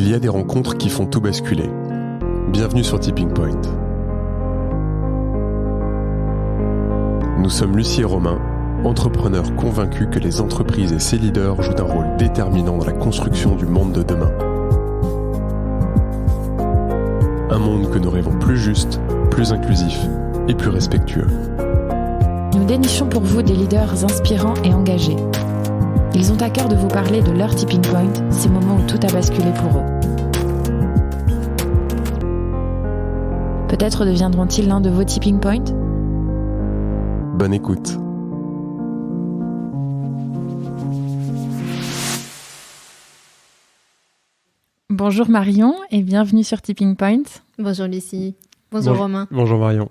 Il y a des rencontres qui font tout basculer. Bienvenue sur Tipping Point. Nous sommes Lucie et Romain, entrepreneurs convaincus que les entreprises et ses leaders jouent un rôle déterminant dans la construction du monde de demain. Un monde que nous rêvons plus juste, plus inclusif et plus respectueux. Nous dénichons pour vous des leaders inspirants et engagés. Ils ont à cœur de vous parler de leur tipping point, ces moments où tout a basculé pour eux. Peut-être deviendront-ils l'un de vos tipping points ? Bonne écoute. Bonjour Marion et bienvenue sur Tipping Point. Bonjour Lucie. Bonjour Romain. Bonjour Marion.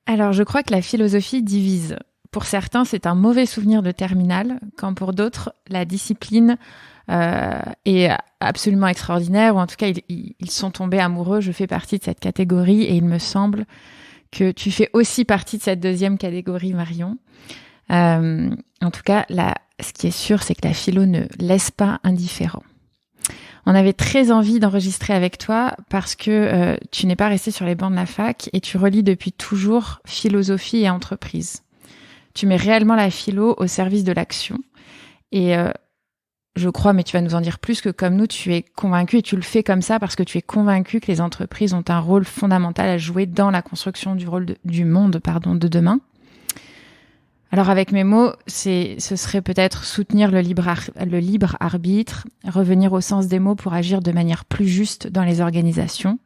Alors je crois que la philosophie divise. Pour certains, c'est un mauvais souvenir de terminale, quand pour d'autres, la discipline est absolument extraordinaire, ou en tout cas, ils sont tombés amoureux. Je fais partie de cette catégorie et il me semble que tu fais aussi partie de cette deuxième catégorie, Marion. En tout cas, ce qui est sûr, c'est que la philo ne laisse pas indifférent. On avait très envie d'enregistrer avec toi parce que tu n'es pas resté sur les bancs de la fac et tu relis depuis toujours philosophie et entreprise. Tu mets réellement la philo au service de l'action. Et je crois, mais tu vas nous en dire plus, que comme nous, tu es convaincu et tu le fais comme ça parce que tu es convaincu que les entreprises ont un rôle fondamental à jouer dans la construction du monde de demain. Alors avec mes mots, ce serait peut-être soutenir le libre arbitre, revenir au sens des mots pour agir de manière plus juste dans les organisations.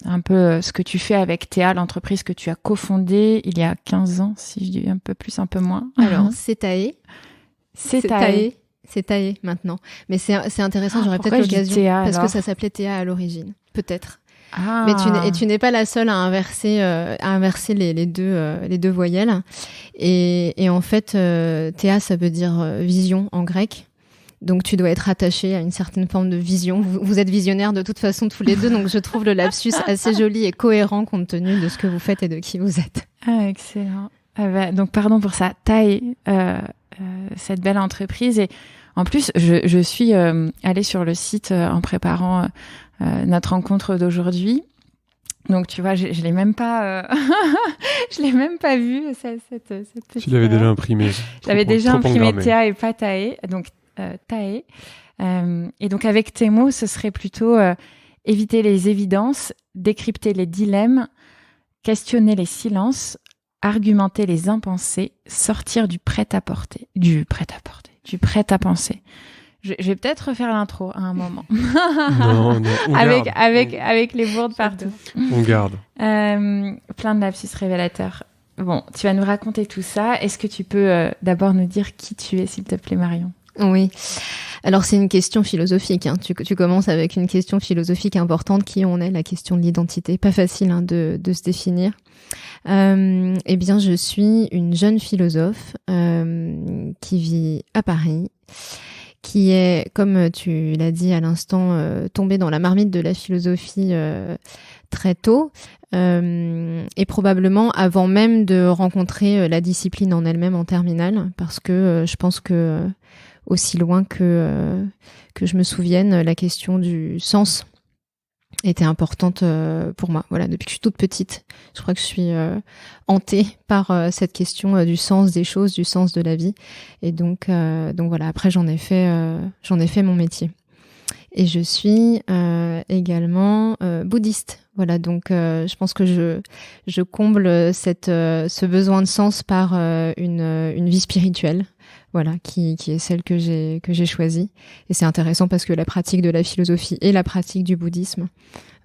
Un peu ce que tu fais avec Théa, l'entreprise que tu as cofondée il y a 15 ans, si je dis un peu plus, un peu moins. Alors, c'est Thaé maintenant. Mais c'est intéressant, j'aurais peut-être l'occasion, Théa, parce alors que ça s'appelait Théa à l'origine, peut-être. Ah. Mais tu n'es pas la seule à inverser les deux voyelles. Et en fait, Théa, ça veut dire vision en grec. Donc, tu dois être attaché à une certaine forme de vision. Vous êtes visionnaires de toute façon tous les deux, donc je trouve le lapsus assez joli et cohérent compte tenu de ce que vous faites et de qui vous êtes. Ah, excellent. Donc, pardon pour ça. Thaé, cette belle entreprise. Et en plus, je suis allée sur le site en préparant notre rencontre d'aujourd'hui. Donc, tu vois, je l'ai même pas, je l'ai même pas vu, cette petite. Tu l'avais déjà imprimé. J'avais déjà imprimé Théa et pas Thaé. Donc, Thaé. Et donc avec tes mots, ce serait plutôt éviter les évidences, décrypter les dilemmes, questionner les silences, argumenter les impensés, sortir du prêt-à-penser. Je vais peut-être refaire l'intro à un moment. Non, on avec les bourdes partout. On garde. Plein de lapsus révélateurs. Bon, tu vas nous raconter tout ça. Est-ce que tu peux d'abord nous dire qui tu es, s'il te plaît, Marion ? Oui. Alors, c'est une question philosophique. Hein. Tu commences avec une question philosophique importante. Qui on est, la question de l'identité. Pas facile de se définir. Eh bien, je suis une jeune philosophe qui vit à Paris, qui est, comme tu l'as dit à l'instant, tombée dans la marmite de la philosophie très tôt, et probablement avant même de rencontrer la discipline en elle-même en terminale, parce que je pense que aussi loin que je me souvienne, la question du sens était importante pour moi. Voilà, depuis que je suis toute petite, je crois que je suis hantée par cette question du sens des choses, du sens de la vie. Et donc voilà. Après, j'en ai fait mon métier. Et je suis également bouddhiste. Voilà, donc je pense que je comble ce besoin de sens par une vie spirituelle. Voilà, qui est celle que j'ai choisie. Et c'est intéressant parce que la pratique de la philosophie et la pratique du bouddhisme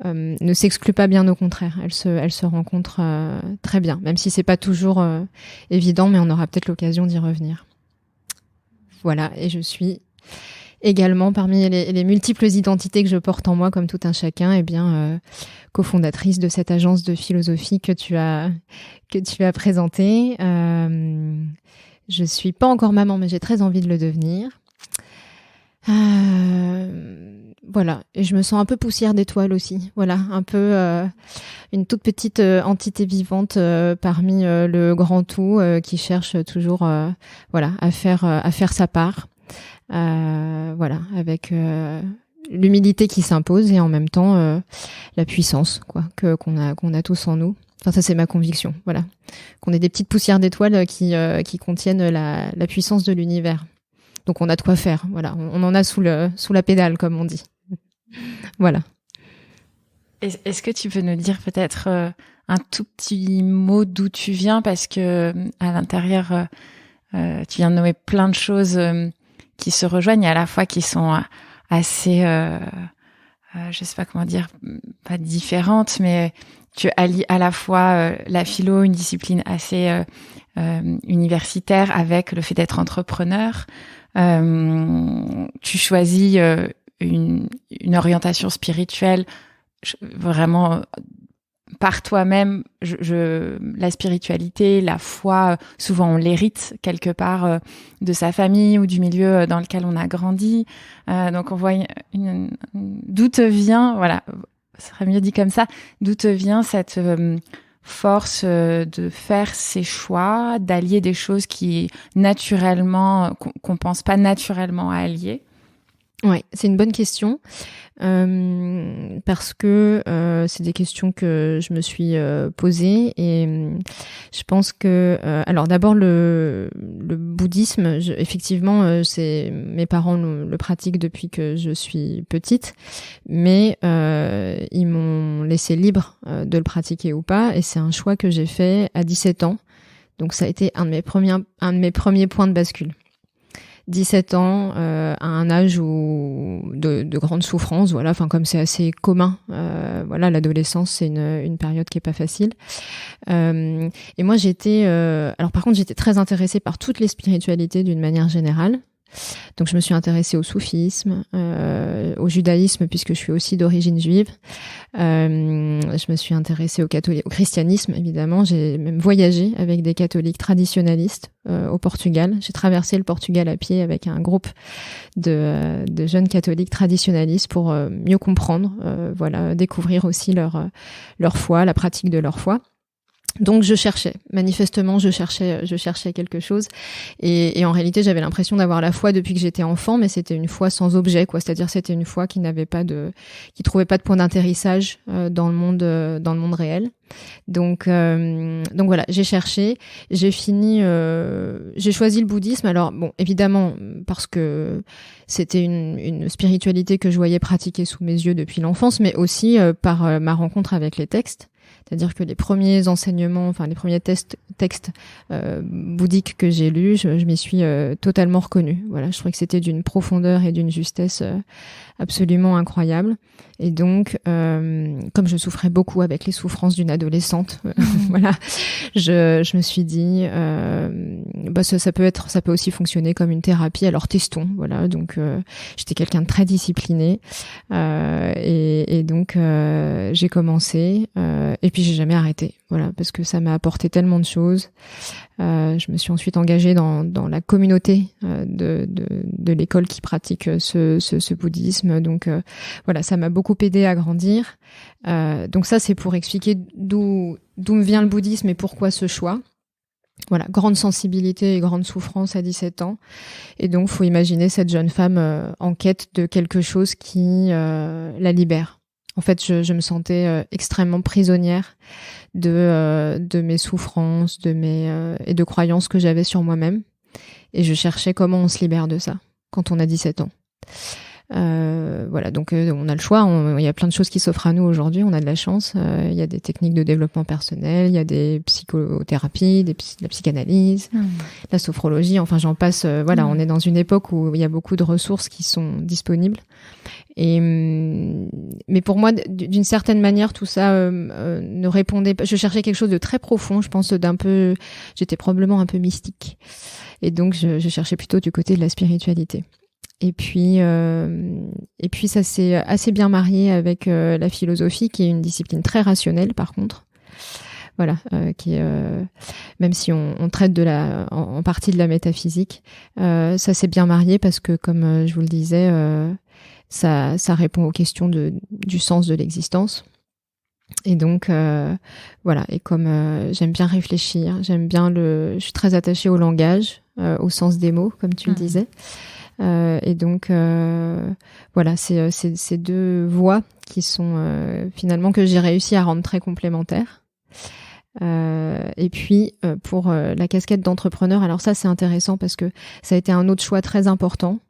ne s'excluent pas, bien au contraire. Elles se rencontrent très bien, même si c'est pas toujours évident, mais on aura peut-être l'occasion d'y revenir. Voilà, et je suis également parmi les multiples identités que je porte en moi, comme tout un chacun, eh bien cofondatrice de cette agence de philosophie que tu as présentée. Je suis pas encore maman, mais j'ai très envie de le devenir. Voilà, et je me sens un peu poussière d'étoiles aussi. Voilà, un peu une toute petite entité vivante parmi le grand tout qui cherche toujours, à faire sa part. Voilà, avec l'humilité qui s'impose et en même temps la puissance, quoi, qu'on a tous en nous. Enfin, ça c'est ma conviction, voilà, qu'on est des petites poussières d'étoiles qui contiennent la puissance de l'univers. Donc on a de quoi faire, voilà, on en a sous la pédale, comme on dit. Voilà. Est-ce que tu peux nous dire peut-être un tout petit mot d'où tu viens, parce que à l'intérieur, tu viens de nommer plein de choses qui se rejoignent et à la fois qui sont assez, je sais pas comment dire, pas différentes, mais tu allies à la fois la philo, une discipline assez universitaire, avec le fait d'être entrepreneur. Tu choisis une orientation spirituelle vraiment par toi-même. La spiritualité, la foi, souvent on l'hérite quelque part de sa famille ou du milieu dans lequel on a grandi. Donc on voit d'où te vient, voilà, ce serait mieux dit comme ça, d'où te vient cette force de faire ces choix, d'allier des choses qui naturellement, qu'on pense pas naturellement à allier. Ouais, c'est une bonne question parce que c'est des questions que je me suis posées et je pense que alors d'abord le bouddhisme, effectivement, c'est mes parents le pratiquent depuis que je suis petite, mais ils m'ont laissé libre de le pratiquer ou pas, et c'est un choix que j'ai fait à 17 ans. Donc ça a été un de mes premiers points de bascule. 17 ans, à un âge où de grande souffrance, voilà, enfin comme c'est assez commun, voilà, l'adolescence c'est une période qui est pas facile. Et moi alors par contre j'étais très intéressée par toutes les spiritualités d'une manière générale. Donc je me suis intéressée au soufisme, au judaïsme puisque je suis aussi d'origine juive. Je me suis intéressée au christianisme évidemment. J'ai même voyagé avec des catholiques traditionalistes au Portugal. J'ai traversé le Portugal à pied avec un groupe de jeunes catholiques traditionalistes pour mieux comprendre, voilà, découvrir aussi leur foi, la pratique de leur foi. Donc je cherchais quelque chose et en réalité j'avais l'impression d'avoir la foi depuis que j'étais enfant, mais c'était une foi sans objet, quoi. C'est-à-dire c'était une foi qui trouvait pas de point d'atterrissage dans le monde réel. Donc voilà, j'ai cherché, j'ai choisi le bouddhisme. Alors bon, évidemment parce que c'était une spiritualité que je voyais pratiquer sous mes yeux depuis l'enfance, mais aussi par ma rencontre avec les textes. C'est-à-dire que les premiers enseignements, enfin les premiers textes bouddhiques que j'ai lus, je m'y suis totalement reconnue. Voilà, je trouvais que c'était d'une profondeur et d'une justesse absolument incroyable. Et donc, comme je souffrais beaucoup avec les souffrances d'une adolescente, voilà, je me suis dit, ça peut aussi fonctionner comme une thérapie. Alors testons, voilà. Donc, j'étais quelqu'un de très discipliné, et donc j'ai commencé, et puis j'ai jamais arrêté. Voilà, parce que ça m'a apporté tellement de choses. Je me suis ensuite engagée dans la communauté de l'école qui pratique ce bouddhisme. Donc voilà, ça m'a beaucoup aidée à grandir. Donc ça, c'est pour expliquer d'où me vient le bouddhisme et pourquoi ce choix. Voilà, grande sensibilité et grande souffrance à 17 ans. Et donc, faut imaginer cette jeune femme en quête de quelque chose qui la libère. En fait, je me sentais extrêmement prisonnière de mes souffrances, et de croyances que j'avais sur moi-même. Et je cherchais comment on se libère de ça quand on a 17 ans. Voilà, donc on a le choix. Il y a plein de choses qui s'offrent à nous aujourd'hui. On a de la chance. Il y a des techniques de développement personnel, il y a des psychothérapies, la psychanalyse, la sophrologie. Enfin, j'en passe. Voilà, on est dans une époque où il y a beaucoup de ressources qui sont disponibles. Mais pour moi, d'une certaine manière, tout ça ne répondait pas. Je cherchais quelque chose de très profond. Je pense j'étais probablement un peu mystique. Et donc, je cherchais plutôt du côté de la spiritualité. Et puis ça s'est assez bien marié avec la philosophie, qui est une discipline très rationnelle, par contre. Voilà, qui est, même si on traite en partie de la métaphysique, ça s'est bien marié parce que, comme je vous le disais, ça répond aux questions du sens de l'existence. Et donc voilà, et comme j'aime bien réfléchir, je suis très attachée au langage, au sens des mots, comme tu le disais. Et donc, voilà, c'est ces deux voies qui sont finalement que j'ai réussi à rendre très complémentaires. Et puis pour la casquette d'entrepreneur, alors ça c'est intéressant parce que ça a été un autre choix très important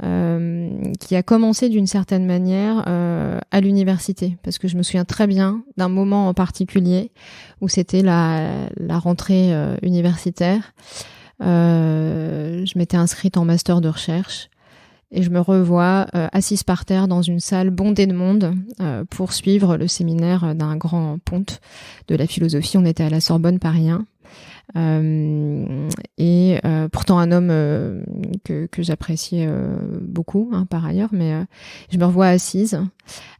qui a commencé d'une certaine manière à l'université, parce que je me souviens très bien d'un moment en particulier où c'était la rentrée universitaire. Je m'étais inscrite en master de recherche et je me revois assise par terre dans une salle bondée de monde pour suivre le séminaire d'un grand ponte de la philosophie. On était à la Sorbonne Paris 1. Pourtant un homme que j'appréciais beaucoup par ailleurs, mais je me revois assise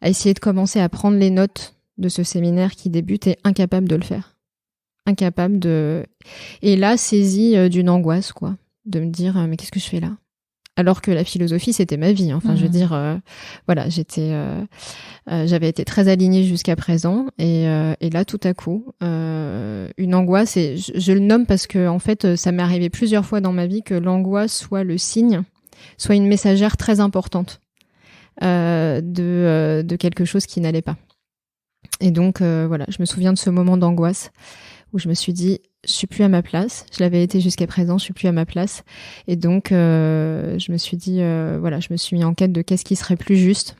à essayer de commencer à prendre les notes de ce séminaire qui débute et incapable de le faire. Et là, saisie d'une angoisse, quoi, de me dire mais qu'est-ce que je fais là? Alors que la philosophie, c'était ma vie. Enfin, je veux dire, voilà, j'avais été très alignée jusqu'à présent, et là, tout à coup, une angoisse. Et je le nomme parce que, en fait, ça m'est arrivé plusieurs fois dans ma vie que l'angoisse soit le signe, soit une messagère très importante de quelque chose qui n'allait pas. Et donc, voilà, je me souviens de ce moment d'angoisse où je me suis dit, je suis plus à ma place. Je l'avais été jusqu'à présent, je suis plus à ma place. Et donc, je me suis dit, voilà, je me suis mis en quête de qu'est-ce qui serait plus juste.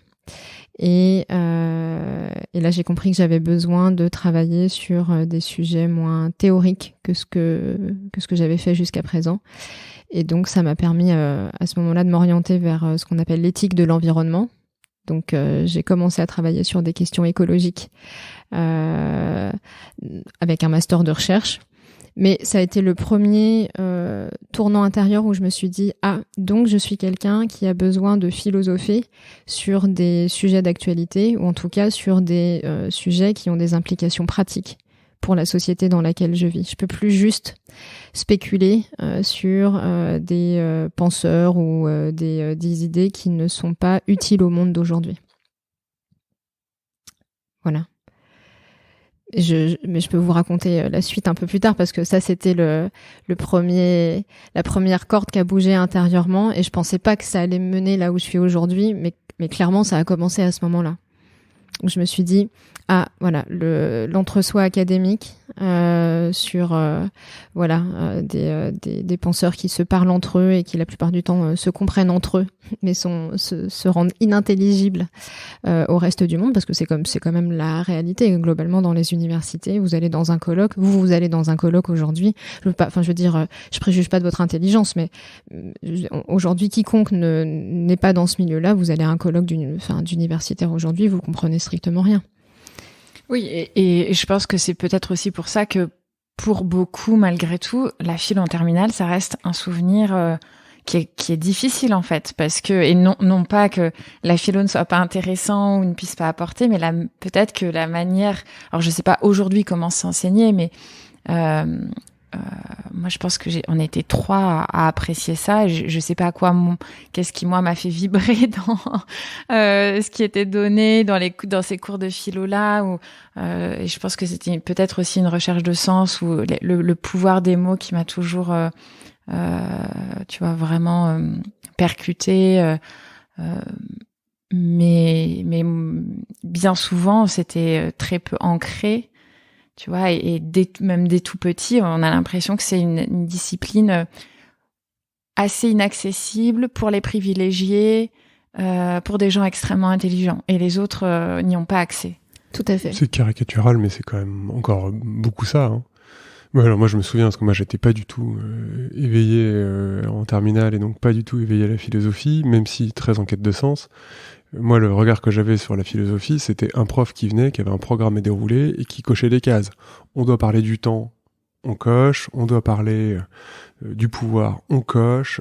Et là, j'ai compris que j'avais besoin de travailler sur des sujets moins théoriques que ce que j'avais fait jusqu'à présent. Et donc, ça m'a permis à ce moment-là de m'orienter vers ce qu'on appelle l'éthique de l'environnement. Donc, j'ai commencé à travailler sur des questions écologiques avec un master de recherche. Mais ça a été le premier tournant intérieur où je me suis dit « Ah, donc je suis quelqu'un qui a besoin de philosopher sur des sujets d'actualité, ou en tout cas sur des sujets qui ont des implications pratiques pour la société dans laquelle je vis. Je peux plus juste spéculer sur des penseurs ou des idées qui ne sont pas utiles au monde d'aujourd'hui. » Voilà. Mais je peux vous raconter la suite un peu plus tard, parce que ça, c'était la première corde qui a bougé intérieurement, et je pensais pas que ça allait me mener là où je suis aujourd'hui, mais clairement, ça a commencé à ce moment-là. Donc, je me suis dit, ah, voilà, l'entre-soi académique sur des penseurs qui se parlent entre eux et qui la plupart du temps se comprennent entre eux, mais se rendent inintelligibles au reste du monde, parce que c'est quand même la réalité globalement dans les universités. Vous allez dans un colloque, vous allez dans un colloque aujourd'hui. Je préjuge pas de votre intelligence, mais aujourd'hui, quiconque n'est pas dans ce milieu-là, vous allez à un colloque d'universitaire aujourd'hui, vous comprenez strictement rien. Oui, et je pense que c'est peut-être aussi pour ça que pour beaucoup, malgré tout, la philo en terminale, ça reste un souvenir qui est difficile en fait, parce que, et non pas que la philo ne soit pas intéressant ou ne puisse pas apporter, mais peut-être que la manière, alors je sais pas aujourd'hui comment s'enseigner, mais moi je pense que on était 3 à apprécier ça. Je sais pas qu'est-ce qui moi m'a fait vibrer dans ce qui était donné dans ces cours de philo là, et je pense que c'était peut-être aussi une recherche de sens, ou le pouvoir des mots qui m'a toujours tu vois, vraiment percuté, mais bien souvent c'était très peu ancré, tu vois, et même dès tout petit, on a l'impression que c'est une discipline assez inaccessible pour les privilégiés, pour des gens extrêmement intelligents, et les autres n'y ont pas accès. Tout à fait. C'est caricatural, mais c'est quand même encore beaucoup ça, hein. Ouais, alors moi je me souviens, parce que moi j'étais pas du tout éveillé en terminale, et donc pas du tout éveillé à la philosophie, même si très en quête de sens. Moi, le regard que j'avais sur la philosophie, c'était un prof qui venait, qui avait un programme à dérouler et qui cochait des cases. On doit parler du temps, on coche. On doit parler du pouvoir, on coche.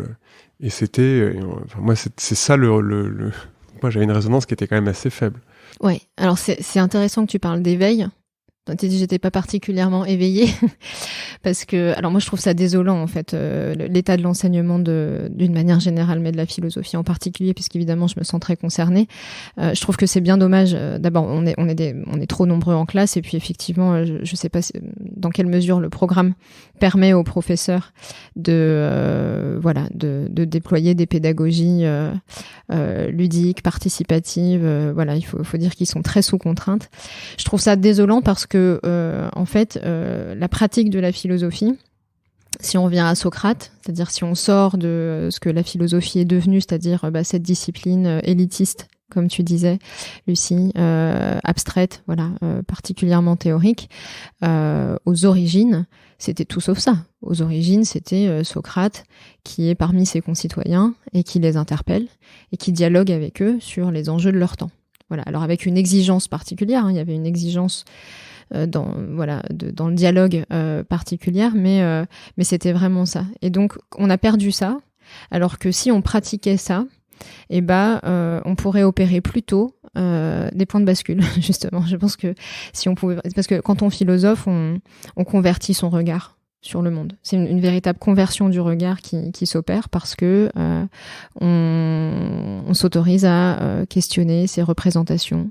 Et c'était, moi c'est ça moi j'avais une résonance qui était quand même assez faible. Ouais, alors c'est intéressant que tu parles d'éveil, t'as dit j'étais pas particulièrement éveillée parce que, alors moi je trouve ça désolant en fait, l'état de l'enseignement d'une manière générale, mais de la philosophie en particulier, puisqu'évidemment je me sens très concernée. Je trouve que c'est bien dommage. D'abord, on est trop nombreux en classe, et puis effectivement, je sais pas dans quelle mesure le programme permet aux professeurs de déployer des pédagogies ludiques, participatives. Voilà, il faut dire qu'ils sont très sous contrainte. Je trouve ça désolant parce que en fait, la pratique de la philosophie, si on revient à Socrate, c'est-à-dire si on sort de ce que la philosophie est devenue, c'est-à-dire cette discipline élitiste, comme tu disais, Lucie, abstraite, voilà, particulièrement théorique, aux origines, c'était tout sauf ça. Aux origines, c'était Socrate qui est parmi ses concitoyens et qui les interpelle et qui dialogue avec eux sur les enjeux de leur temps. Voilà. Alors avec une exigence particulière, il y avait une exigence dans le dialogue particulière, mais c'était vraiment ça. Et donc on a perdu ça, alors que si on pratiquait ça, on pourrait opérer plus tôt des points de bascule, justement. Je pense que si on pouvait, parce que quand on philosophe, on convertit son regard sur le monde. C'est une véritable conversion du regard qui s'opère parce que on s'autorise à questionner ses représentations,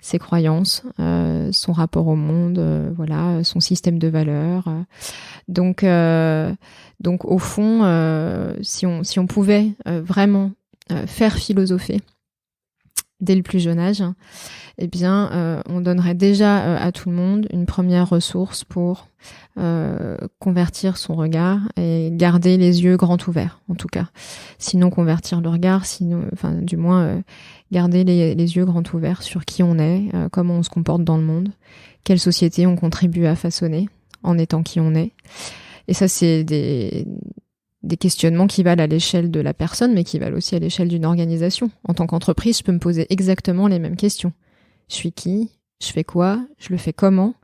ses croyances, son rapport au monde, son système de valeurs. Donc au fond, si on pouvait vraiment faire philosopher dès le plus jeune âge, on donnerait déjà à tout le monde une première ressource pour convertir son regard et garder les yeux grands ouverts, en tout cas. Sinon convertir le regard, garder les yeux grands ouverts sur qui on est, comment on se comporte dans le monde, quelle société on contribue à façonner en étant qui on est. Et ça, c'est des questionnements qui valent à l'échelle de la personne, mais qui valent aussi à l'échelle d'une organisation. En tant qu'entreprise, je peux me poser exactement les mêmes questions. Je suis qui ? Je fais quoi ? Je le fais comment ?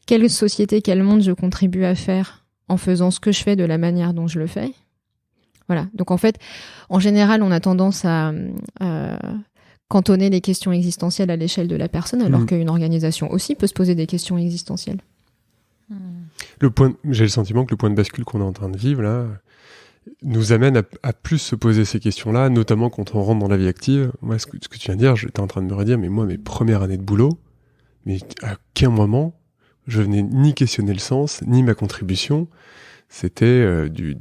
Quelle société, quel monde je contribue à faire en faisant ce que je fais de la manière dont je le fais ? Voilà. Donc en fait, en général, on a tendance à cantonner les questions existentielles à l'échelle de la personne, alors qu'une organisation aussi peut se poser des questions existentielles. J'ai le sentiment que le point de bascule qu'on est en train de vivre là nous amène à plus se poser ces questions-là, notamment quand on rentre dans la vie active. Moi, ce que tu viens de dire, j'étais en train de me redire, mais moi, mes premières années de boulot, mais à aucun moment, je venais ni questionner le sens, ni ma contribution. C'était du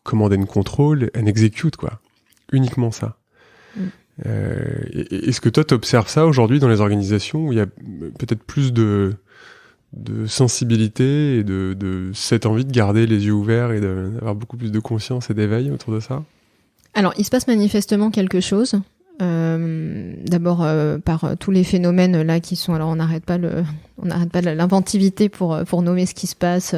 command and control and execute, quoi. Uniquement ça. Est-ce que toi, tu observes ça aujourd'hui dans les organisations où il y a peut-être plus de sensibilité et de cette envie de garder les yeux ouverts et d'avoir beaucoup plus de conscience et d'éveil autour de ça ? Alors, il se passe manifestement quelque chose. D'abord par tous les phénomènes là qui sont, alors on n'arrête pas l'inventivité pour nommer ce qui se passe,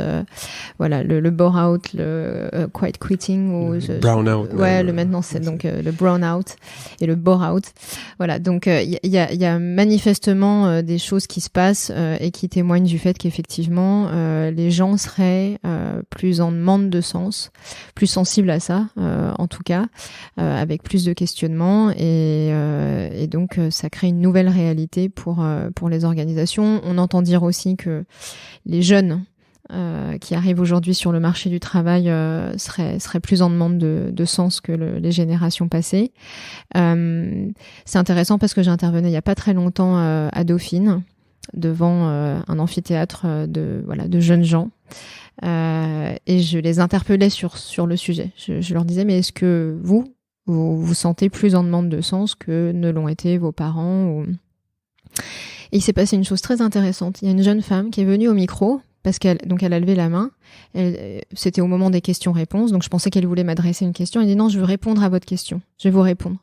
le bore out, le quiet quitting ou brown out, maintenant c'est donc le brown out et le bore out. Voilà, donc il y a manifestement des choses qui se passent et qui témoignent du fait qu'effectivement les gens seraient plus en demande de sens, plus sensibles à ça en tout cas, avec plus de questionnements et donc ça crée une nouvelle réalité pour les organisations. On entend dire aussi que les jeunes qui arrivent aujourd'hui sur le marché du travail seraient plus en demande de sens que les générations passées. C'est intéressant parce que j'ai intervenu il n'y a pas très longtemps à Dauphine devant un amphithéâtre de jeunes gens. Et je les interpellais sur le sujet. Je leur disais, mais est-ce que vous sentez plus en demande de sens que ne l'ont été vos parents Et il s'est passé une chose très intéressante. Il y a une jeune femme qui est venue au micro parce qu'elle a levé la main. C'était au moment des questions-réponses, donc je pensais qu'elle voulait m'adresser une question. Elle dit non, je veux répondre à votre question. Je vais vous répondre.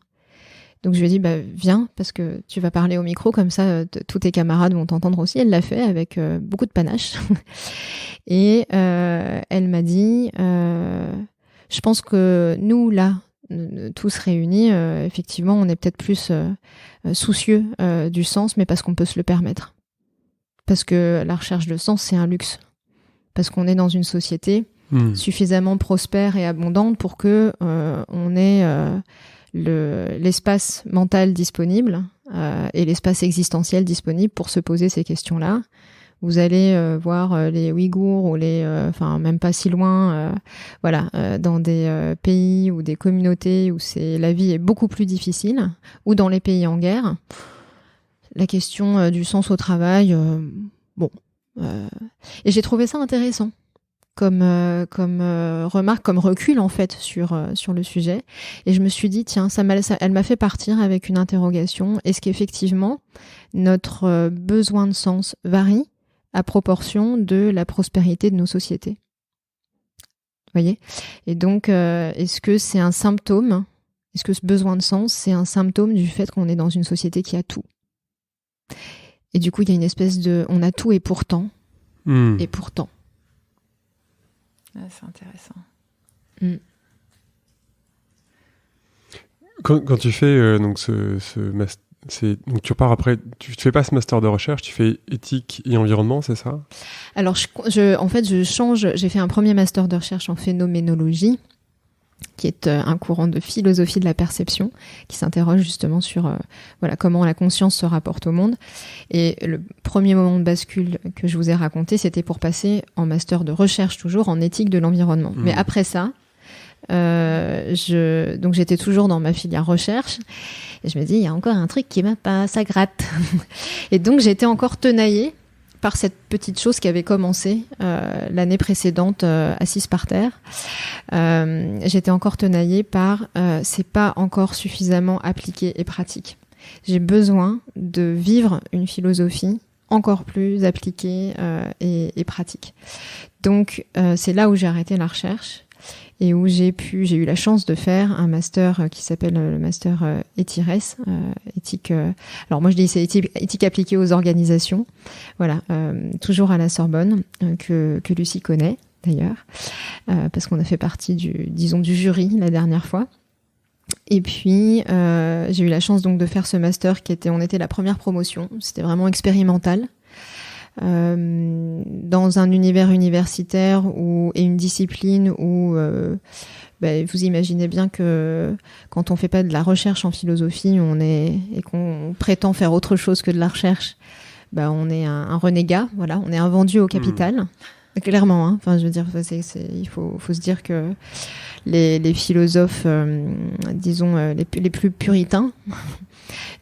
Donc je lui ai dit viens parce que tu vas parler au micro comme ça tous tes camarades vont t'entendre aussi. Elle l'a fait avec beaucoup de panache et elle m'a dit je pense que nous là tous réunis, effectivement, on est peut-être plus soucieux du sens, mais parce qu'on peut se le permettre. Parce que la recherche de sens, c'est un luxe. Parce qu'on est dans une société suffisamment prospère et abondante pour que on ait l'espace mental disponible et l'espace existentiel disponible pour se poser ces questions-là. Vous allez voir les Ouïghours ou même pas si loin, dans des pays ou des communautés où la vie est beaucoup plus difficile, ou dans les pays en guerre. La question du sens au travail, et j'ai trouvé ça intéressant comme remarque, comme recul en fait sur le sujet. Et je me suis dit tiens, elle m'a fait partir avec une interrogation. Est-ce qu'effectivement notre besoin de sens varie à proportion de la prospérité de nos sociétés? Vous voyez ? Et donc, est-ce que c'est un symptôme ? Est-ce que ce besoin de sens, c'est un symptôme du fait qu'on est dans une société qui a tout ? Et du coup, il y a une espèce de... On a tout et pourtant. Et pourtant. Ah, c'est intéressant. Quand tu fais donc donc tu repars après, tu fais pas ce master de recherche, tu fais éthique et environnement, c'est ça ? Alors, en fait, je change. J'ai fait un premier master de recherche en phénoménologie, qui est un courant de philosophie de la perception, qui s'interroge justement sur comment la conscience se rapporte au monde. Et le premier moment de bascule que je vous ai raconté, c'était pour passer en master de recherche, toujours en éthique de l'environnement. Mais après ça, donc j'étais toujours dans ma filière recherche, et je me dis, il y a encore un truc qui m'a pas, ça gratte. Et donc j'étais encore tenaillée par cette petite chose qui avait commencé l'année précédente, assise par terre. J'étais encore tenaillée par c'est pas encore suffisamment appliqué et pratique. J'ai besoin de vivre une philosophie encore plus appliquée et pratique. Donc c'est là où j'ai arrêté la recherche et où j'ai eu la chance de faire un master qui s'appelle le master ETIRES, éthique. Alors moi je dis c'est éthique appliquée aux organisations. Voilà, toujours à la Sorbonne, que Lucie connaît d'ailleurs, parce qu'on a fait partie du jury la dernière fois. Et puis j'ai eu la chance donc de faire ce master on était la première promotion. C'était vraiment expérimental. Dans un univers universitaire et une discipline où vous imaginez bien que quand on fait pas de la recherche en philosophie et qu'on prétend faire autre chose que de la recherche, on est un renégat, voilà, on est un vendu au capital. Clairement, hein. Enfin, je veux dire, il faut se dire que les philosophes, disons les plus puritains,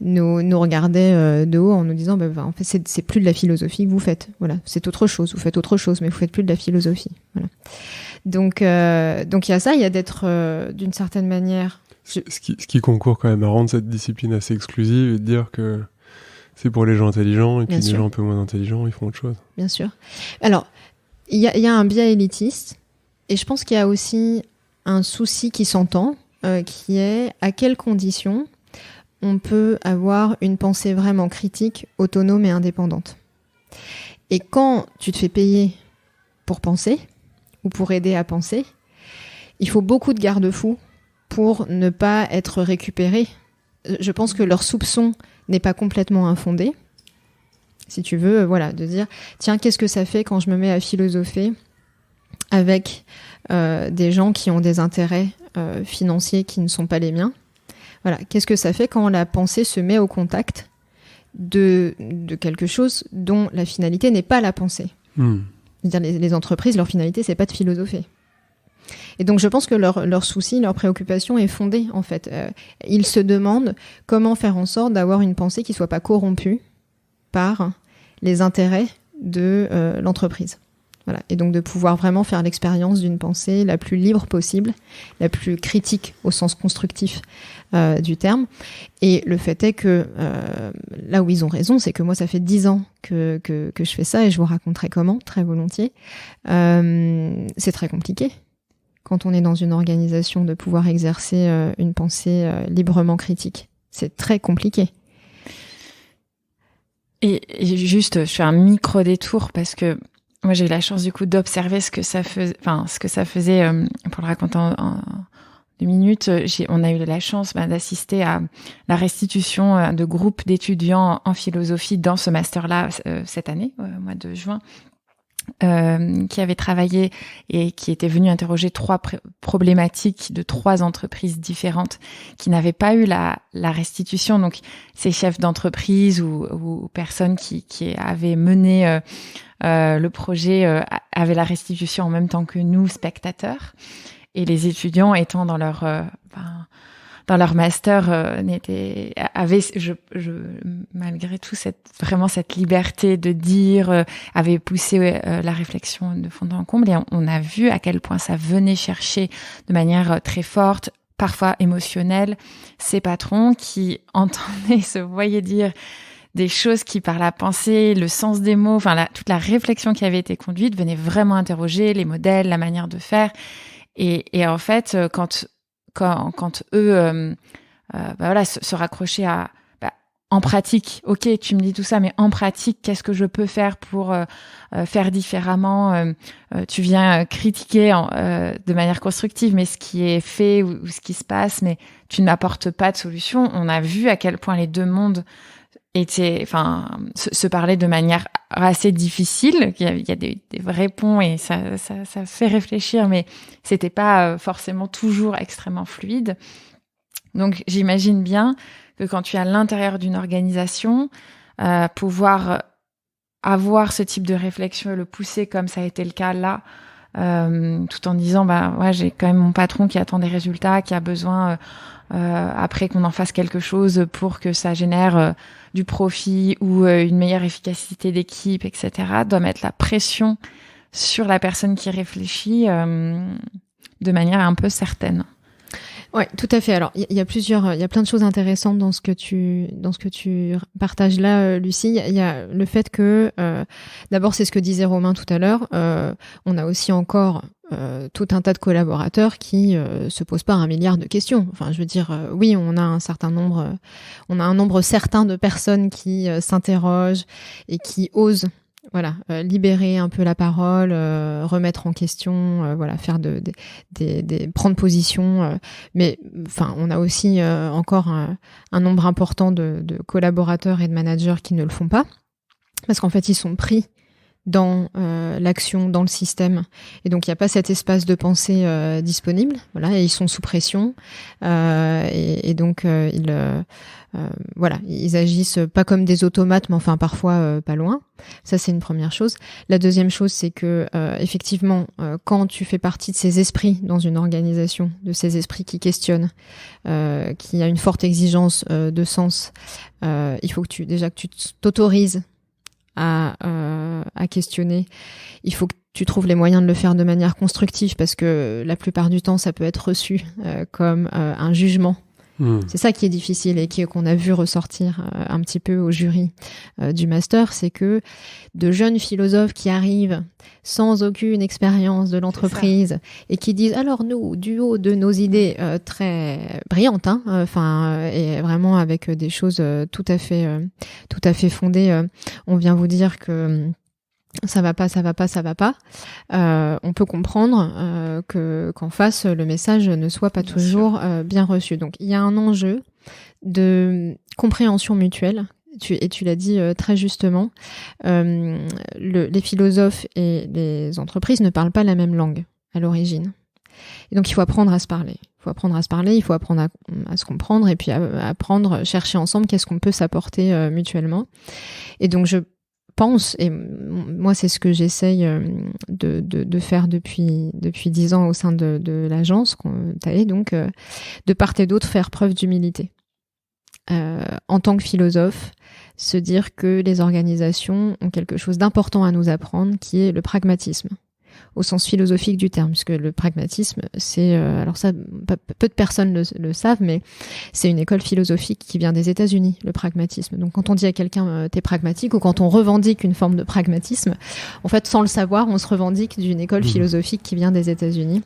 nous regardaient de haut en nous disant en fait c'est plus de la philosophie que vous faites, voilà, c'est autre chose, vous faites autre chose, mais vous faites plus de la philosophie, voilà. Donc il y a ça, il y a d'être d'une certaine manière. Ce qui concourt quand même à rendre cette discipline assez exclusive et de dire que c'est pour les gens intelligents et puis les gens un peu moins intelligents, ils font autre chose. Bien sûr. Alors il y a un biais élitiste et je pense qu'il y a aussi un souci qui s'entend, qui est à quelles conditions on peut avoir une pensée vraiment critique, autonome et indépendante. Et quand tu te fais payer pour penser, ou pour aider à penser, il faut beaucoup de garde-fous pour ne pas être récupéré. Je pense que leur soupçon n'est pas complètement infondé. Si tu veux, de dire, tiens, qu'est-ce que ça fait quand je me mets à philosopher avec des gens qui ont des intérêts financiers qui ne sont pas les miens ? Voilà, qu'est-ce que ça fait quand la pensée se met au contact de quelque chose dont la finalité n'est pas la pensée. C'est-à-dire les entreprises, leur finalité, c'est pas de philosopher. Et donc je pense que leur souci, leur préoccupation est fondée en fait. Ils se demandent comment faire en sorte d'avoir une pensée qui soit pas corrompue par les intérêts de l'entreprise. Voilà. Et donc de pouvoir vraiment faire l'expérience d'une pensée la plus libre possible, la plus critique au sens constructif du terme. Et le fait est que là où ils ont raison, c'est que moi ça fait 10 ans que je fais ça et je vous raconterai comment, très volontiers. C'est très compliqué quand on est dans une organisation de pouvoir exercer une pensée librement critique. C'est très compliqué. Et juste, je fais un micro détour parce que moi, j'ai eu la chance du coup d'observer ce que ça faisait, pour le raconter en 2 minutes. On a eu la chance d'assister à la restitution de groupes d'étudiants en philosophie dans ce master-là cette année, au mois de juin. qui avait travaillé et qui était venu interroger 3 problématiques de 3 entreprises différentes qui n'avaient pas eu la restitution. Donc, ces chefs d'entreprise ou personnes qui avaient mené le projet avaient la restitution en même temps que nous, spectateurs. Et les étudiants étant dans leur master malgré tout cette liberté de dire avait poussé la réflexion de fond en comble, et on a vu à quel point ça venait chercher de manière très forte, parfois émotionnelle, ces patrons qui entendaient, se voyaient dire des choses qui, par la pensée, le sens des mots, toute la réflexion qui avait été conduite venait vraiment interroger les modèles, la manière de faire. Et en fait, quand eux se raccrochaient à en pratique, ok, tu me dis tout ça, mais en pratique, qu'est-ce que je peux faire pour faire différemment? Tu viens critiquer de manière constructive, mais ce qui est fait ou ce qui se passe, mais tu n'apportes pas de solution. On a vu à quel point les deux mondes se parlaient de manière assez difficile. Il y a des vrais ponts et ça fait réfléchir, mais c'était pas forcément toujours extrêmement fluide. Donc, j'imagine bien que quand tu es à l'intérieur d'une organisation, pouvoir avoir ce type de réflexion et le pousser comme ça a été le cas là, tout en disant j'ai quand même mon patron qui attend des résultats, qui a besoin après qu'on en fasse quelque chose pour que ça génère du profit ou une meilleure efficacité d'équipe, etc., doit mettre la pression sur la personne qui réfléchit de manière un peu certaine. Ouais, tout à fait. Alors, il y a plein de choses intéressantes dans ce que tu partages là, Lucie. Il y a le fait que, d'abord, c'est ce que disait Romain tout à l'heure. On a aussi encore tout un tas de collaborateurs qui se posent pas 1 milliard de questions. Enfin, je veux dire, oui, on a un nombre certain de personnes qui s'interrogent et qui osent. Voilà, libérer un peu la parole, remettre en question, faire prendre position. Mais enfin, on a aussi encore un nombre important de collaborateurs et de managers qui ne le font pas, parce qu'en fait, ils sont pris dans l'action, dans le système, et donc il n'y a pas cet espace de pensée disponible. Voilà, et ils sont sous pression, et donc ils agissent pas comme des automates, mais enfin parfois pas loin. Ça, c'est une première chose. La deuxième chose, c'est que effectivement, quand tu fais partie de ces esprits dans une organisation, de ces esprits qui questionnent, qui a une forte exigence de sens, il faut que tu t'autorises à questionner. Il faut que tu trouves les moyens de le faire de manière constructive, parce que la plupart du temps, ça peut être reçu comme un jugement. C'est ça qui est difficile et qu'on a vu ressortir un petit peu au jury du master, c'est que de jeunes philosophes qui arrivent sans aucune expérience de l'entreprise et qui disent alors nous, du haut de nos idées très brillantes, et vraiment avec des choses tout à fait fondées, on vient vous dire que ça va pas. On peut comprendre qu'en face, le message ne soit pas toujours bien reçu. Donc, il y a un enjeu de compréhension mutuelle. Tu l'as dit très justement. Les philosophes et les entreprises ne parlent pas la même langue à l'origine. Et donc, il faut apprendre à se parler. Il faut apprendre à se comprendre, et puis chercher ensemble qu'est-ce qu'on peut s'apporter mutuellement. Et donc, je pense, et moi c'est ce que j'essaye de faire depuis 10 ans au sein de l'agence TAE, donc de part et d'autre faire preuve d'humilité. En tant que philosophe, se dire que les organisations ont quelque chose d'important à nous apprendre, qui est le pragmatisme, au sens philosophique du terme, puisque le pragmatisme, c'est alors ça, peu de personnes le savent, mais c'est une école philosophique qui vient des États-Unis, le pragmatisme. Donc quand on dit à quelqu'un t'es pragmatique, ou quand on revendique une forme de pragmatisme, en fait sans le savoir, on se revendique d'une école philosophique qui vient des États-Unis.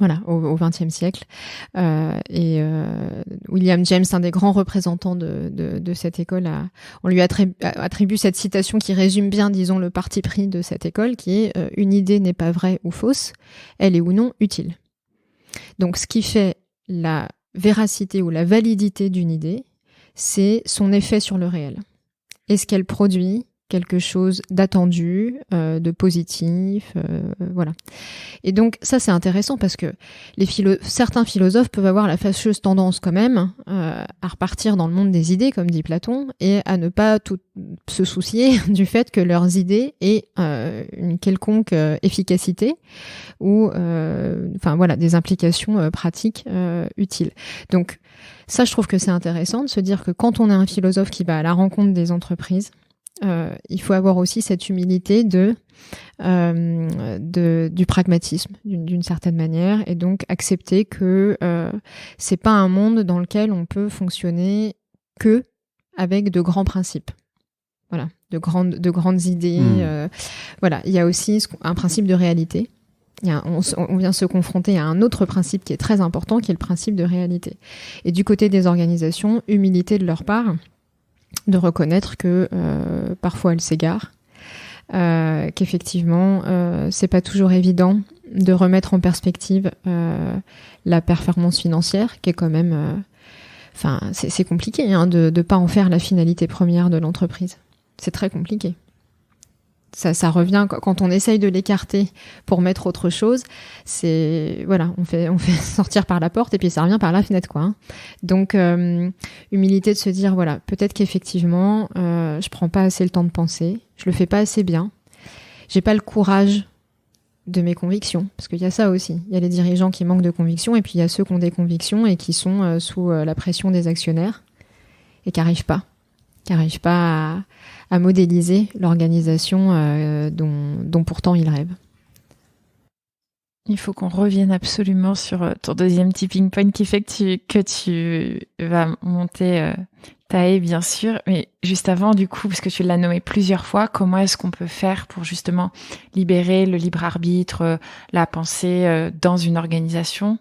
Voilà, au XXe siècle. William James, un des grands représentants de cette école, on lui attribue cette citation qui résume bien, disons, le parti pris de cette école, qui est « Une idée n'est pas vraie ou fausse, elle est ou non utile ». Donc, ce qui fait la véracité ou la validité d'une idée, c'est son effet sur le réel. Est-ce qu'elle produit quelque chose d'attendu, de positif, voilà. Et donc ça c'est intéressant parce que certains philosophes peuvent avoir la fâcheuse tendance quand même à repartir dans le monde des idées, comme dit Platon, et à ne pas tout se soucier du fait que leurs idées aient une quelconque efficacité ou voilà, des implications pratiques utiles. Donc ça, je trouve que c'est intéressant de se dire que quand on est un philosophe qui va à la rencontre des entreprises, il faut avoir aussi cette humilité du pragmatisme d'une certaine manière, et donc accepter que c'est pas un monde dans lequel on peut fonctionner que avec de grands principes. Voilà, de grandes idées. Voilà, il y a aussi un principe de réalité. On vient se confronter à un autre principe qui est très important, qui est le principe de réalité. Et du côté des organisations, humilité de leur part, de reconnaître que parfois elles s'égarent, qu'effectivement c'est pas toujours évident de remettre en perspective la performance financière, qui est quand même, c'est compliqué de pas en faire la finalité première de l'entreprise. C'est très compliqué. Ça revient quand on essaye de l'écarter pour mettre autre chose. C'est voilà, on fait sortir par la porte et puis ça revient par la fenêtre, quoi. Donc humilité de se dire voilà, peut-être qu'effectivement je prends pas assez le temps de penser, je le fais pas assez bien, j'ai pas le courage de mes convictions, parce qu'il y a ça aussi. Il y a les dirigeants qui manquent de convictions et puis il y a ceux qui ont des convictions et qui sont sous la pression des actionnaires et qui arrivent pas à modéliser l'organisation dont pourtant ils rêvent. Il faut qu'on revienne absolument sur ton deuxième tipping point qui fait que tu vas monter ta haie, bien sûr. Mais juste avant, du coup, parce que tu l'as nommé plusieurs fois, comment est-ce qu'on peut faire pour justement libérer le libre arbitre, la pensée dans une organisation ?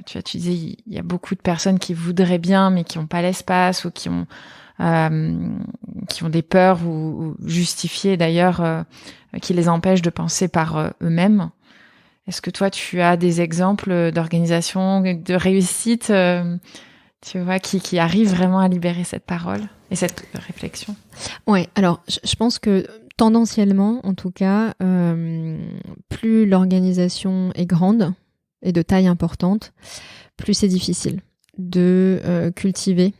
Tu disais, il y a beaucoup de personnes qui voudraient bien, mais qui n'ont pas l'espace ou qui ont des peurs ou justifiées d'ailleurs, qui les empêchent de penser par eux-mêmes. Est-ce que toi, tu as des exemples d'organisations de réussite, tu vois, qui arrivent vraiment à libérer cette parole et cette réflexion ? Ouais, alors je pense que tendanciellement, en tout cas, plus l'organisation est grande et de taille importante, plus c'est difficile de cultiver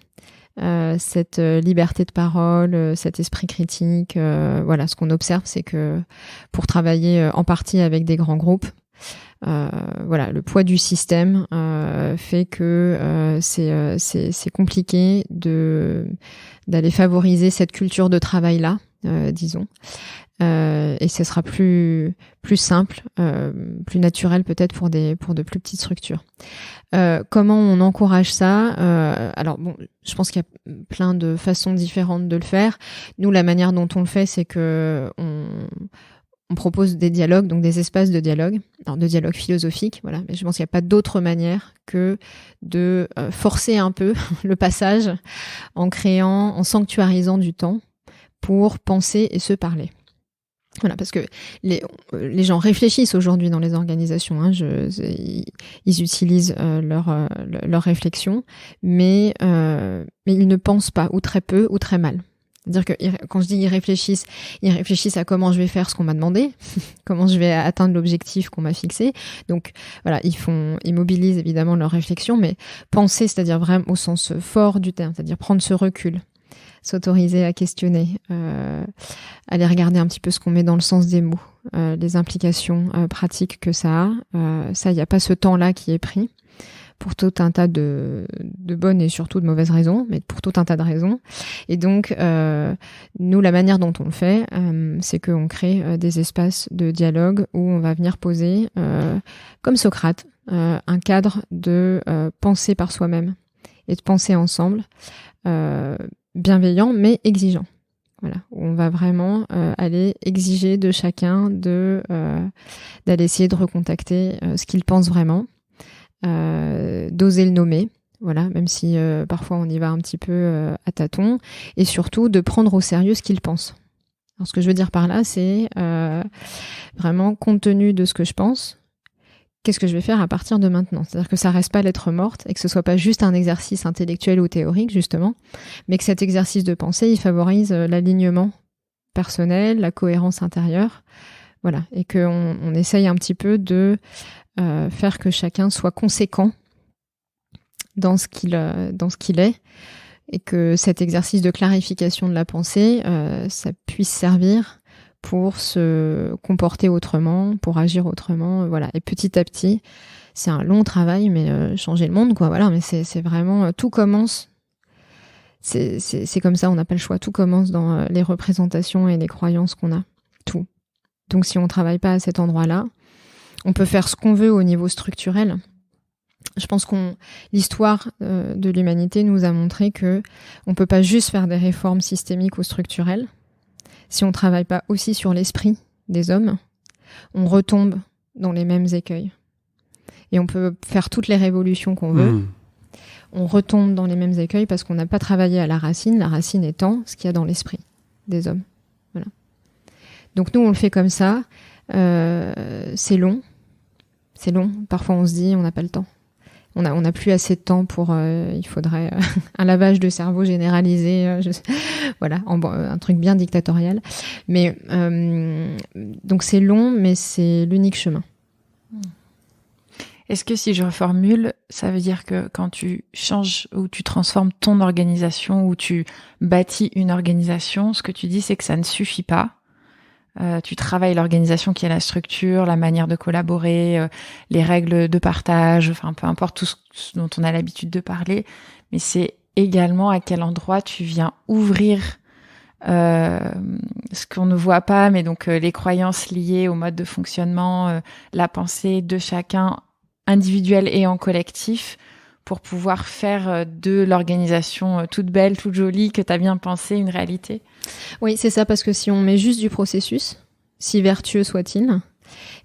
cette liberté de parole, cet esprit critique. Voilà, ce qu'on observe, c'est que pour travailler en partie avec des grands groupes, voilà, le poids du système fait que c'est compliqué d'aller favoriser cette culture de travail-là, disons. Et ce sera plus simple, plus naturel peut-être pour de plus petites structures. Comment on encourage ça ? Alors bon, je pense qu'il y a plein de façons différentes de le faire. Nous, la manière dont on le fait, c'est que on propose des dialogues, donc des espaces de dialogue, alors de dialogue philosophique, voilà. Mais je pense qu'il n'y a pas d'autre manière que de forcer un peu le passage en sanctuarisant du temps pour penser et se parler. Voilà, parce que les gens réfléchissent aujourd'hui dans les organisations, hein, ils utilisent leur réflexion, mais ils ne pensent pas, ou très peu, ou très mal. C'est-à-dire que quand je dis ils réfléchissent à comment je vais faire ce qu'on m'a demandé, comment je vais atteindre l'objectif qu'on m'a fixé. Donc voilà, ils mobilisent évidemment leur réflexion, mais penser, c'est-à-dire vraiment au sens fort du terme, c'est-à-dire prendre ce recul, s'autoriser à questionner, aller regarder un petit peu ce qu'on met dans le sens des mots, les implications pratiques que ça a. Ça, il n'y a pas ce temps-là qui est pris pour tout un tas de bonnes et surtout de mauvaises raisons, mais pour tout un tas de raisons. Et donc, nous, la manière dont on le fait, c'est qu'on crée des espaces de dialogue où on va venir poser, comme Socrate, un cadre de penser par soi-même et de penser ensemble, bienveillant mais exigeant. Voilà, où on va vraiment aller exiger de chacun d'aller essayer de recontacter ce qu'il pense vraiment, d'oser le nommer, voilà, même si parfois on y va un petit peu à tâtons, et surtout de prendre au sérieux ce qu'il pense. Alors ce que je veux dire par là, c'est vraiment compte tenu de ce que je pense, qu'est-ce que je vais faire à partir de maintenant? C'est-à-dire que ça reste pas lettre morte et que ce soit pas juste un exercice intellectuel ou théorique, justement, mais que cet exercice de pensée, il favorise l'alignement personnel, la cohérence intérieure, voilà, et qu'on essaye un petit peu de faire que chacun soit conséquent dans ce qu'il est, et que cet exercice de clarification de la pensée, ça puisse servir pour se comporter autrement, pour agir autrement, voilà. Et petit à petit, c'est un long travail, mais changer le monde, quoi, voilà. Mais c'est vraiment, tout commence. C'est comme ça, on n'a pas le choix. Tout commence dans les représentations et les croyances qu'on a. Tout. Donc si on travaille pas à cet endroit-là, on peut faire ce qu'on veut au niveau structurel. Je pense l'histoire de l'humanité nous a montré que on peut pas juste faire des réformes systémiques ou structurelles. Si on travaille pas aussi sur l'esprit des hommes, on retombe dans les mêmes écueils. Et on peut faire toutes les révolutions qu'on veut. On retombe dans les mêmes écueils parce qu'on n'a pas travaillé à la racine étant ce qu'il y a dans l'esprit des hommes. Voilà. Donc nous, on le fait comme ça. C'est long. Parfois, on se dit, on n'a pas le temps. On n'a plus assez de temps pour... il faudrait un lavage de cerveau généralisé. Voilà, un truc bien dictatorial. Mais donc c'est long, mais c'est l'unique chemin. Est-ce que si je reformule, ça veut dire que quand tu changes ou tu transformes ton organisation ou tu bâtis une organisation, ce que tu dis, c'est que ça ne suffit pas. Tu travailles l'organisation qui est la structure, la manière de collaborer, les règles de partage, enfin peu importe tout ce dont on a l'habitude de parler, mais c'est également à quel endroit tu viens ouvrir ce qu'on ne voit pas, mais donc les croyances liées au mode de fonctionnement, la pensée de chacun individuel et en collectif, pour pouvoir faire de l'organisation toute belle, toute jolie, que tu as bien pensé, une réalité. Oui, c'est ça, parce que si on met juste du processus, si vertueux soit-il,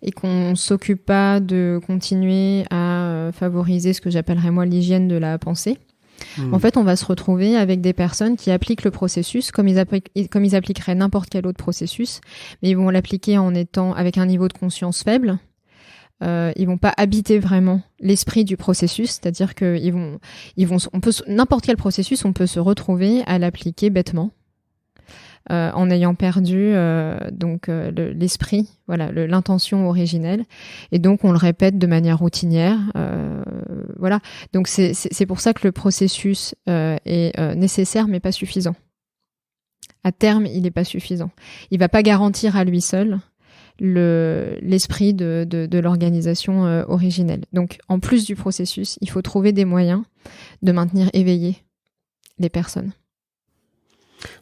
et qu'on ne s'occupe pas de continuer à favoriser ce que j'appellerais moi l'hygiène de la pensée, en fait, on va se retrouver avec des personnes qui appliquent le processus comme ils appliqueraient n'importe quel autre processus, mais ils vont l'appliquer en étant avec un niveau de conscience faible. Ils vont pas habiter vraiment l'esprit du processus, c'est-à-dire que n'importe quel processus, on peut se retrouver à l'appliquer bêtement, en ayant perdu l'esprit, voilà, l'intention originelle, et donc on le répète de manière routinière, voilà. Donc c'est pour ça que le processus est nécessaire mais pas suffisant. À terme, il n'est pas suffisant. Il va pas garantir à lui seul l'esprit de l'organisation originelle. Donc, en plus du processus, il faut trouver des moyens de maintenir éveillées les personnes.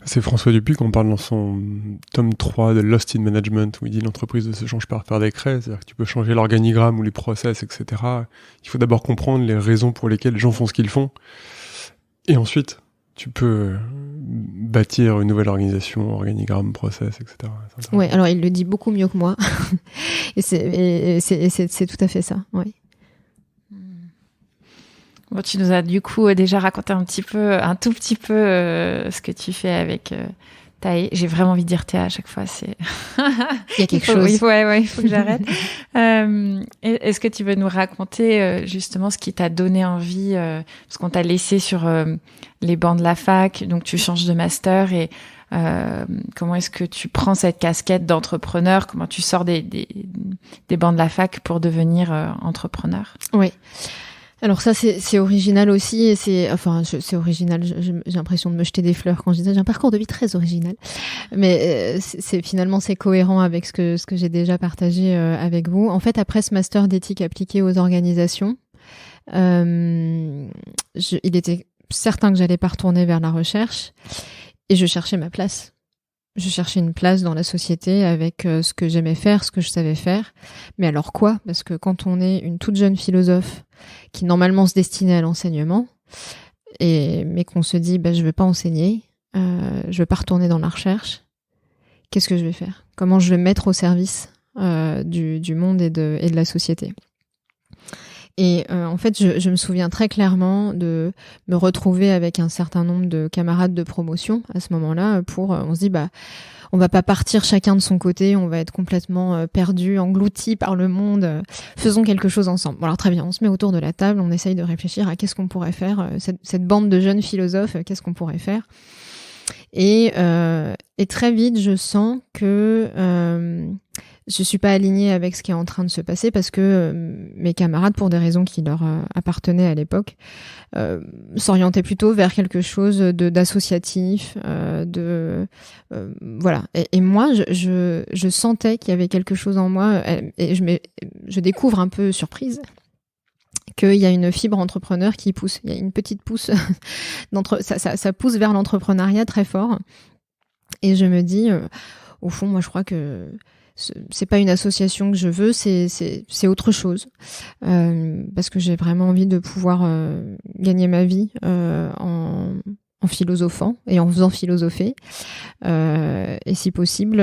C'est François Dupuis qu'on parle dans son tome 3 de Lost in Management, où il dit l'entreprise ne se change pas par décret, c'est-à-dire que tu peux changer l'organigramme ou les process, etc. Il faut d'abord comprendre les raisons pour lesquelles les gens font ce qu'ils font, et ensuite tu peux bâtir une nouvelle organisation, organigramme, process, etc. Oui, alors il le dit beaucoup mieux que moi. et c'est tout à fait ça, oui. Bon, tu nous as du coup déjà raconté un tout petit peu ce que tu fais avec Tae. J'ai vraiment envie de dire Théa à chaque fois. Il y a quelque chose. Il faut que j'arrête. Est-ce que tu veux nous raconter justement ce qui t'a donné envie, parce qu'on t'a laissé sur les bancs de la fac, donc tu changes de master, et comment est-ce que tu prends cette casquette d'entrepreneur, comment tu sors des bancs de la fac pour devenir entrepreneur? Oui. Alors ça, c'est original aussi, et c'est original, j'ai l'impression de me jeter des fleurs quand je dis ça, j'ai un parcours de vie très original, mais finalement c'est cohérent avec ce que j'ai déjà partagé avec vous. En fait, après ce master d'éthique appliquée aux organisations, il était certain que j'allais pas retourner vers la recherche, et je cherchais ma place. Je cherchais une place dans la société avec ce que j'aimais faire, ce que je savais faire. Mais alors quoi? Parce que quand on est une toute jeune philosophe qui normalement se destinait à l'enseignement, mais qu'on se dit je veux pas enseigner, je veux pas retourner dans la recherche, qu'est-ce que je vais faire? Comment je vais me mettre au service du monde et de la société? Et en fait, je me souviens très clairement de me retrouver avec un certain nombre de camarades de promotion à ce moment-là on se dit, on va pas partir chacun de son côté, on va être complètement perdu, englouti par le monde, faisons quelque chose ensemble. Bon, alors très bien, on se met autour de la table, on essaye de réfléchir à qu'est-ce qu'on pourrait faire, cette bande de jeunes philosophes, qu'est-ce qu'on pourrait faire. Et très vite, je sens que je suis pas alignée avec ce qui est en train de se passer parce que mes camarades, pour des raisons qui leur appartenaient à l'époque, s'orientaient plutôt vers quelque chose d'associatif, voilà. Et moi, je sentais qu'il y avait quelque chose en moi, et je découvre un peu surprise qu'il y a une fibre entrepreneur qui pousse. Il y a une petite pousse ça pousse vers l'entrepreneuriat très fort. Et je me dis, au fond, moi, je crois que c'est pas une association que je veux, c'est autre chose. Parce que j'ai vraiment envie de pouvoir gagner ma vie en philosophant et en faisant philosopher. Et si possible,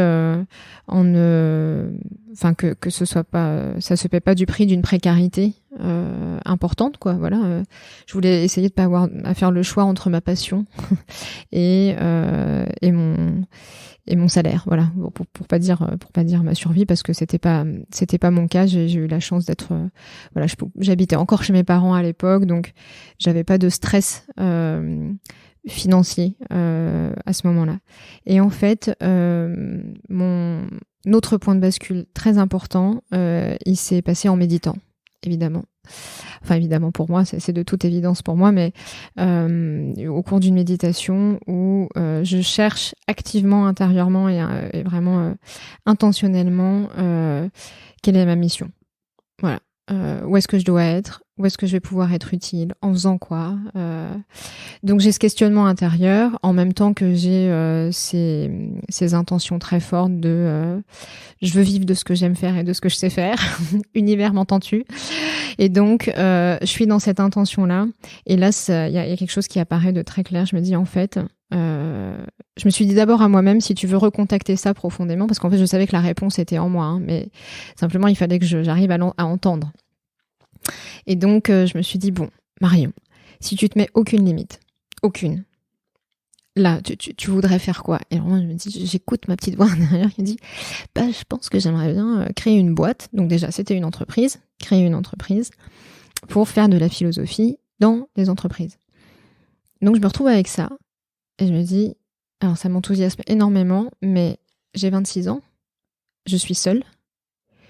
que ce soit pas, ça se paie pas du prix d'une précarité importante, quoi. Voilà. Je voulais essayer de pas avoir à faire le choix entre ma passion et mon salaire, voilà, pour pas dire ma survie, parce que c'était pas mon cas. J'ai eu la chance d'être j'habitais encore chez mes parents à l'époque, donc j'avais pas de stress financier à ce moment-là. Et en fait, mon autre point de bascule très important, il s'est passé en méditant, évidemment. Enfin, évidemment pour moi, c'est de toute évidence pour moi, mais au cours d'une méditation où je cherche activement, intérieurement et vraiment intentionnellement quelle est ma mission. Voilà. Où est-ce que je dois être? Où est-ce que je vais pouvoir être utile? En faisant quoi? Donc j'ai ce questionnement intérieur, en même temps que j'ai ces intentions très fortes de je veux vivre de ce que j'aime faire et de ce que je sais faire. Univers, m'entends-tu? Et donc je suis dans cette intention-là. Et là, il y a quelque chose qui apparaît de très clair. Je me dis, en fait, je me suis dit d'abord à moi-même, si tu veux recontacter ça profondément, parce qu'en fait je savais que la réponse était en moi, hein, mais simplement il fallait que j'arrive à entendre. Et donc je me suis dit, bon, Marion, si tu te mets aucune limite, aucune, là tu voudrais faire quoi? Et alors moi je me dis, j'écoute ma petite voix derrière qui me dit, je pense que j'aimerais bien créer une boîte. Donc déjà c'était une entreprise, créer une entreprise pour faire de la philosophie dans les entreprises. Donc je me retrouve avec ça. Et je me dis, alors ça m'enthousiasme énormément, mais j'ai 26 ans, je suis seule,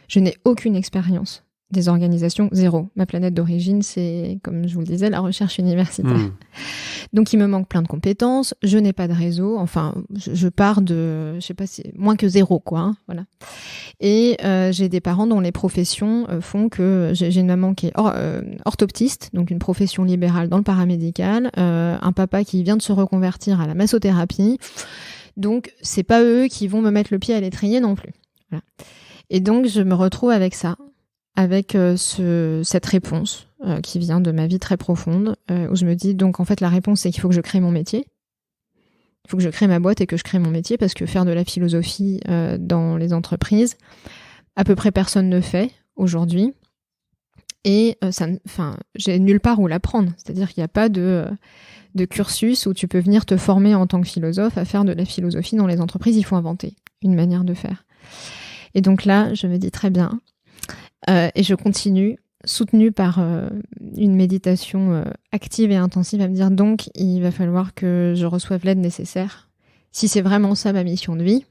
je n'ai aucune expérience des organisations, zéro. Ma planète d'origine, c'est, comme je vous le disais, la recherche universitaire. Donc il me manque plein de compétences, je n'ai pas de réseau, enfin je pars de, je sais pas, c'est moins que zéro, quoi, hein, voilà. Et j'ai des parents dont les professions font que j'ai une maman qui est orthoptiste, donc une profession libérale dans le paramédical, un papa qui vient de se reconvertir à la massothérapie, donc c'est pas eux qui vont me mettre le pied à l'étrier non plus. Voilà. Et donc je me retrouve avec ça, avec cette réponse qui vient de ma vie très profonde, où je me dis, donc en fait la réponse c'est qu'il faut que je crée mon métier. Il faut que je crée ma boîte et que je crée mon métier, parce que faire de la philosophie dans les entreprises, à peu près personne ne fait aujourd'hui. Et j'ai nulle part où l'apprendre. C'est-à-dire qu'il n'y a pas de cursus où tu peux venir te former en tant que philosophe à faire de la philosophie dans les entreprises. Il faut inventer une manière de faire. Et donc là, je me dis très bien. Et je continue, soutenue par une méditation active et intensive, à me dire, donc il va falloir que je reçoive l'aide nécessaire. Si c'est vraiment ça ma mission de vie,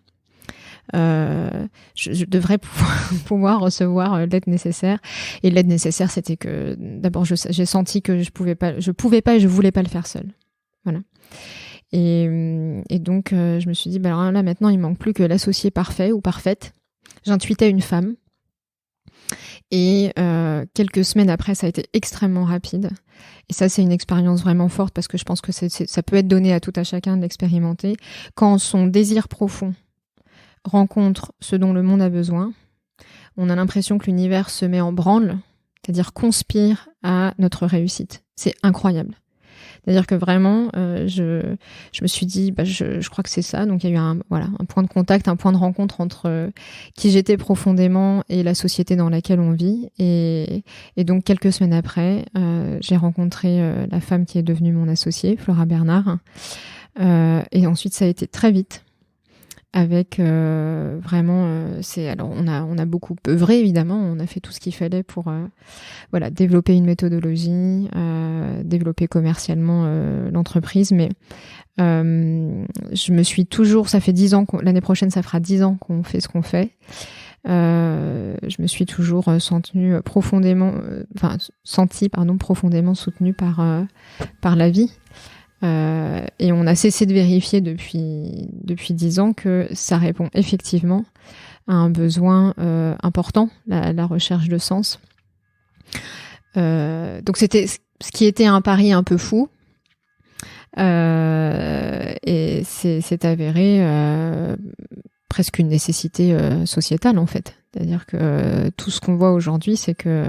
je devrais pouvoir recevoir l'aide nécessaire. Et l'aide nécessaire, c'était que d'abord j'ai senti que je pouvais pas et je voulais pas le faire seule. Voilà. Et donc je me suis dit, alors là maintenant il manque plus que l'associé parfait ou parfaite. J'intuitais une femme. Et quelques semaines après, ça a été extrêmement rapide. Et ça, c'est une expérience vraiment forte, parce que je pense que ça peut être donné à tout à chacun de l'expérimenter. Quand son désir profond rencontre ce dont le monde a besoin, on a l'impression que l'univers se met en branle, c'est-à-dire conspire à notre réussite. C'est incroyable. C'est-à-dire que vraiment, je me suis dit, je crois que c'est ça. Donc il y a eu un point de contact, un point de rencontre entre qui j'étais profondément et la société dans laquelle on vit. Et donc quelques semaines après, j'ai rencontré la femme qui est devenue mon associée, Flora Bernard. Et ensuite, ça a été très vite. Avec alors on a beaucoup œuvré, évidemment, on a fait tout ce qu'il fallait pour développer une méthodologie, développer commercialement l'entreprise, mais je me suis toujours, ça fait 10 ans, l'année prochaine ça fera 10 ans qu'on fait ce qu'on fait, je me suis toujours sentie profondément soutenue par la vie. Et on a cessé de vérifier depuis 10 ans que ça répond effectivement à un besoin important, la recherche de sens. Donc c'était ce qui était un pari un peu fou, et c'est avéré presque une nécessité sociétale en fait. C'est-à-dire que tout ce qu'on voit aujourd'hui, c'est que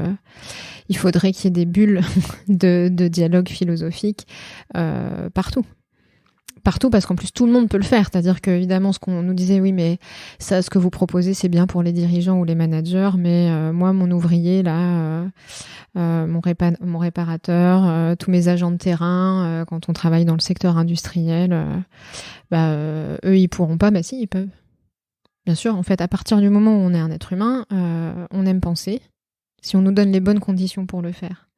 il faudrait qu'il y ait des bulles de dialogue philosophique partout. Partout, parce qu'en plus tout le monde peut le faire. C'est-à-dire que évidemment, ce qu'on nous disait, oui, mais ça, ce que vous proposez, c'est bien pour les dirigeants ou les managers, mais moi, mon ouvrier là, mon réparateur, tous mes agents de terrain, quand on travaille dans le secteur industriel, eux, ils pourront pas. Bah si, ils peuvent. Bien sûr, en fait, à partir du moment où on est un être humain, on aime penser. Si on nous donne les bonnes conditions pour le faire,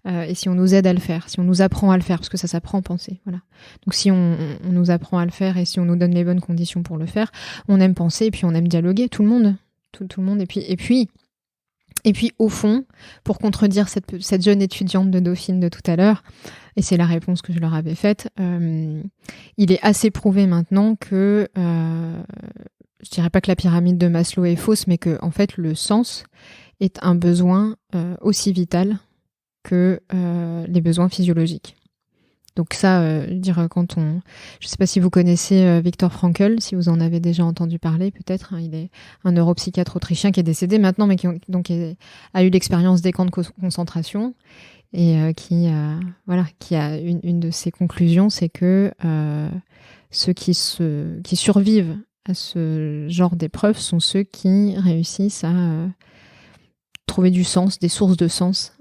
et si on nous aide à le faire, si on nous apprend à le faire, parce que ça s'apprend à penser, voilà. Donc si on nous apprend à le faire et si on nous donne les bonnes conditions pour le faire, on aime penser et puis on aime dialoguer, tout le monde, tout le monde. Et puis au fond, pour contredire cette jeune étudiante de Dauphine de tout à l'heure, et c'est la réponse que je leur avais faite, il est assez prouvé maintenant que je dirais pas que la pyramide de Maslow est fausse, mais que en fait le sens est un besoin aussi vital que les besoins physiologiques. Donc ça, je sais pas si vous connaissez Viktor Frankl, si vous en avez déjà entendu parler, peut-être. Hein, il est un neuropsychiatre autrichien qui est décédé maintenant, mais qui a eu l'expérience des camps de concentration et qui a une de ses conclusions, c'est que ceux qui survivent à ce genre d'épreuves sont ceux qui réussissent à trouver du sens, des sources de sens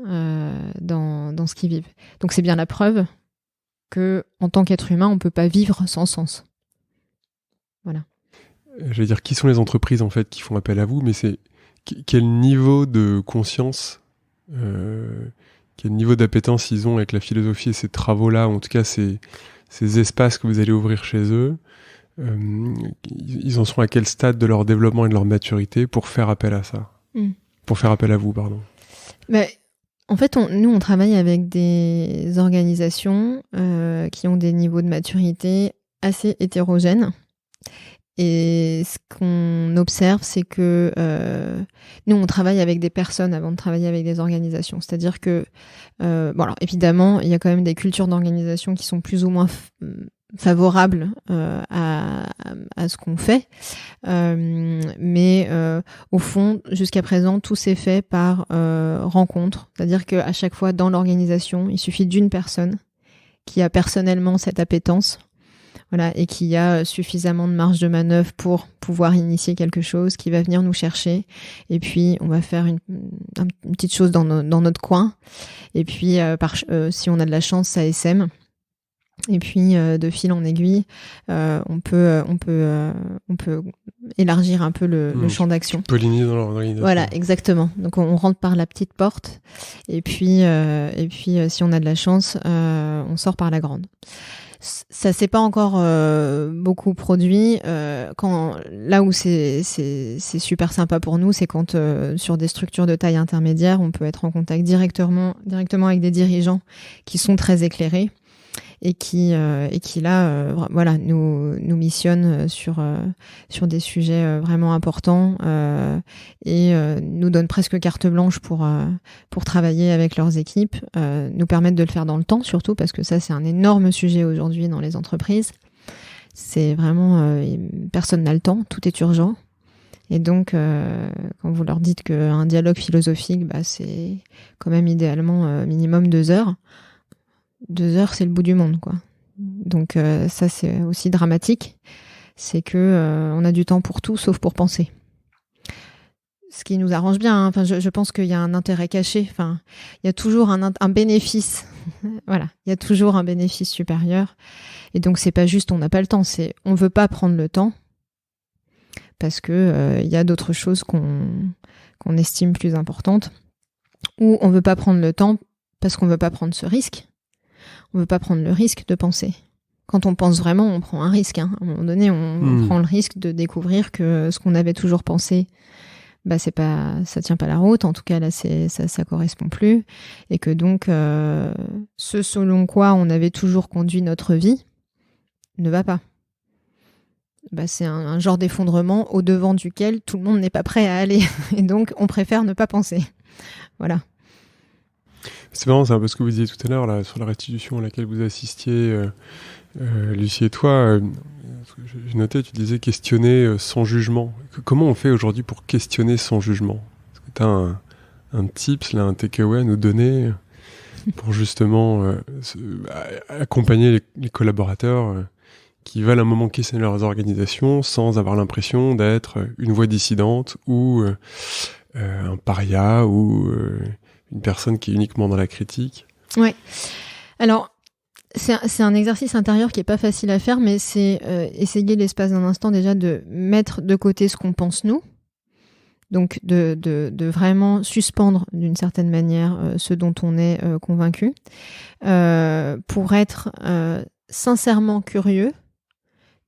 dans ce qu'ils vivent. Donc c'est bien la preuve que en tant qu'être humain, on peut pas vivre sans sens. Voilà. J'allais dire, qui sont les entreprises en fait qui font appel à vous, mais c'est quel niveau de conscience, quel niveau d'appétence ils ont avec la philosophie et ces travaux-là, ou en tout cas ces espaces que vous allez ouvrir chez eux. Ils en sont à quel stade de leur développement et de leur maturité pour faire appel à ça, pour faire appel à vous, pardon. Mais en fait, nous, on travaille avec des organisations qui ont des niveaux de maturité assez hétérogènes. Et ce qu'on observe, c'est que nous, on travaille avec des personnes avant de travailler avec des organisations. C'est-à-dire que, alors évidemment, il y a quand même des cultures d'organisation qui sont plus ou moins favorables à ce qu'on fait. Mais au fond, jusqu'à présent, tout s'est fait par rencontre. C'est-à-dire qu'à chaque fois, dans l'organisation, il suffit d'une personne qui a personnellement cette appétence, voilà, et qui a suffisamment de marge de manœuvre pour pouvoir initier quelque chose, qui va venir nous chercher, et puis on va faire une petite chose dans notre coin, et puis si on a de la chance, ça essaime. Et puis de fil en aiguille, on peut élargir un peu le champ d'action. Polliniser dans l'organisation. Voilà, exactement. Donc on rentre par la petite porte, et puis si on a de la chance, on sort par la grande. Ça s'est pas encore beaucoup produit. Là où c'est super sympa pour nous, c'est quand sur des structures de taille intermédiaire, on peut être en contact directement avec des dirigeants qui sont très éclairés et qui là nous missionnent sur des sujets vraiment importants et nous donnent presque carte blanche pour travailler avec leurs équipes, nous permettent de le faire dans le temps, surtout parce que ça c'est un énorme sujet aujourd'hui dans les entreprises. C'est vraiment personne n'a le temps, tout est urgent. Et donc, quand vous leur dites qu'un dialogue philosophique, c'est quand même idéalement minimum 2 heures, 2 heures, c'est le bout du monde, quoi. Donc ça, c'est aussi dramatique. C'est que on a du temps pour tout, sauf pour penser. Ce qui nous arrange bien. Hein. Enfin, je pense qu'il y a un intérêt caché. Enfin, il y a toujours un bénéfice. Voilà, il y a toujours un bénéfice supérieur. Et donc, c'est pas juste on n'a pas le temps, c'est on veut pas prendre le temps parce que il y a d'autres choses qu'on estime plus importantes, ou on veut pas prendre le temps parce qu'on veut pas prendre ce risque. On veut pas prendre le risque de penser. Quand on pense vraiment, on prend un risque. Hein. À un moment donné, on prend le risque de découvrir que ce qu'on avait toujours pensé, bah ça tient pas la route. En tout cas, là, ça correspond plus, et que donc ce selon quoi on avait toujours conduit notre vie ne va pas. Bah, c'est un genre d'effondrement au devant duquel tout le monde n'est pas prêt à aller, et donc on préfère ne pas penser. Voilà. C'est marrant, c'est un peu ce que vous disiez tout à l'heure là, sur la restitution à laquelle vous assistiez, Lucie et toi. J'ai noté, tu disais questionner sans jugement. Comment on fait aujourd'hui pour questionner sans jugement? Est-ce que tu as un tips, là, un takeaway à nous donner pour justement accompagner les collaborateurs qui veulent un moment questionner leurs organisations sans avoir l'impression d'être une voix dissidente ou un paria ou une personne qui est uniquement dans la critique? Ouais. Alors, c'est un exercice intérieur qui est pas facile à faire, mais c'est essayer l'espace d'un instant déjà de mettre de côté ce qu'on pense nous. Donc de vraiment suspendre d'une certaine manière ce dont on est convaincu, pour être sincèrement curieux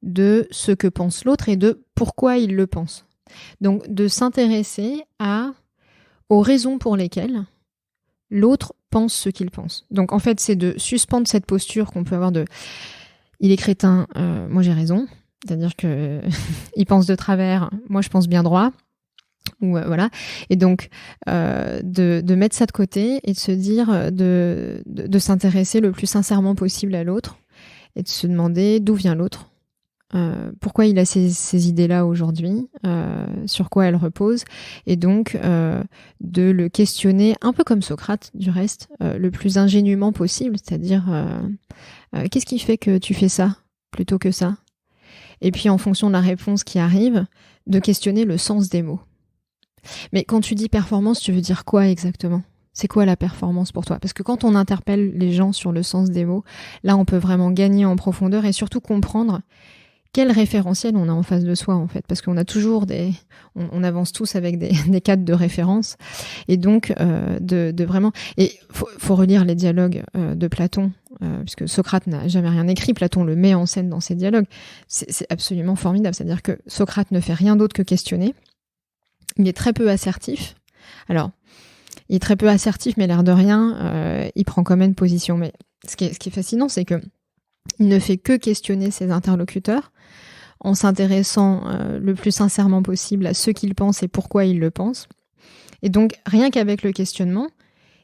de ce que pense l'autre et de pourquoi il le pense. Donc de s'intéresser aux raisons pour lesquelles l'autre pense ce qu'il pense. Donc en fait, c'est de suspendre cette posture qu'on peut avoir de « il est crétin, moi j'ai raison », c'est-à-dire que il pense de travers, moi je pense bien droit, ou voilà. Et donc de mettre ça de côté et de se dire de s'intéresser le plus sincèrement possible à l'autre et de se demander d'où vient l'autre. Pourquoi il a ces idées-là aujourd'hui, sur quoi elles reposent, et donc de le questionner un peu comme Socrate du reste, le plus ingénument possible, c'est-à-dire qu'est-ce qui fait que tu fais ça plutôt que ça, et puis en fonction de la réponse qui arrive, de questionner le sens des mots. Mais quand tu dis performance, tu veux dire quoi exactement ? C'est quoi la performance pour toi ? Parce que quand on interpelle les gens sur le sens des mots, là on peut vraiment gagner en profondeur et surtout comprendre quel référentiel on a en face de soi, en fait, parce qu'on a toujours on avance tous avec des cadres de référence, et donc de vraiment, et faut relire les dialogues de Platon, puisque Socrate n'a jamais rien écrit, Platon le met en scène dans ses dialogues. C'est absolument formidable, c'est-à-dire que Socrate ne fait rien d'autre que questionner. Il est très peu assertif. Alors, il est très peu assertif, mais l'air de rien, il prend quand même position. Mais ce qui est fascinant, c'est que il ne fait que questionner ses interlocuteurs en s'intéressant le plus sincèrement possible à ce qu'ils pensent et pourquoi ils le pensent. Et donc, rien qu'avec le questionnement,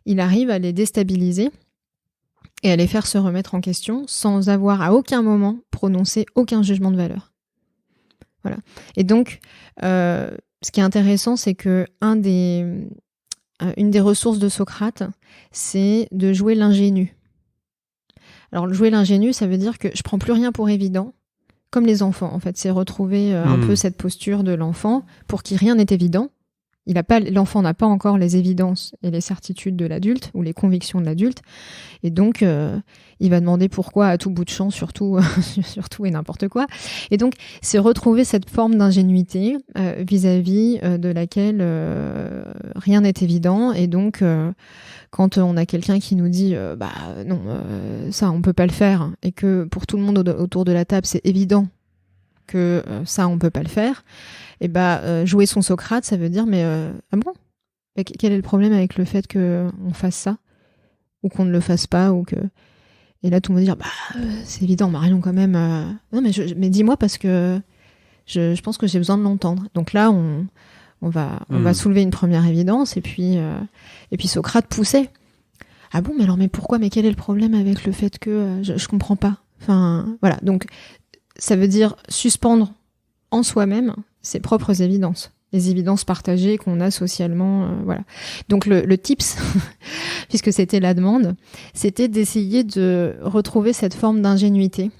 il arrive à les déstabiliser et à les faire se remettre en question sans avoir à aucun moment prononcé aucun jugement de valeur. Voilà. Et donc, ce qui est intéressant, c'est que une des ressources de Socrate, c'est de jouer l'ingénu. Alors, jouer l'ingénu, ça veut dire que je prends plus rien pour évident, comme les enfants, en fait. C'est retrouver un peu cette posture de l'enfant pour qui rien n'est évident. L'enfant n'a pas encore les évidences et les certitudes de l'adulte, ou les convictions de l'adulte. Et donc, il va demander pourquoi à tout bout de champ, surtout et n'importe quoi. Et donc, c'est retrouver cette forme d'ingénuité vis-à-vis de laquelle rien n'est évident. Et donc, quand on a quelqu'un qui nous dit non, ça on peut pas le faire, et que pour tout le monde autour de la table c'est évident que ça on peut pas le faire, et jouer son Socrate, ça veut dire ah bon, quel est le problème avec le fait que on fasse ça ou qu'on ne le fasse pas, ou que, et là tout le monde va dire c'est évident Marion quand même, non mais dis-moi parce que je pense que j'ai besoin de l'entendre. Donc là on va soulever une première évidence, et puis Socrate poussait. Ah bon, mais pourquoi ? Mais quel est le problème avec le fait que je comprends pas ? Enfin, voilà. Donc, ça veut dire suspendre en soi-même ses propres évidences. les évidences partagées qu'on a socialement, voilà. Donc le tips, puisque c'était la demande, c'était d'essayer de retrouver cette forme d'ingénuité.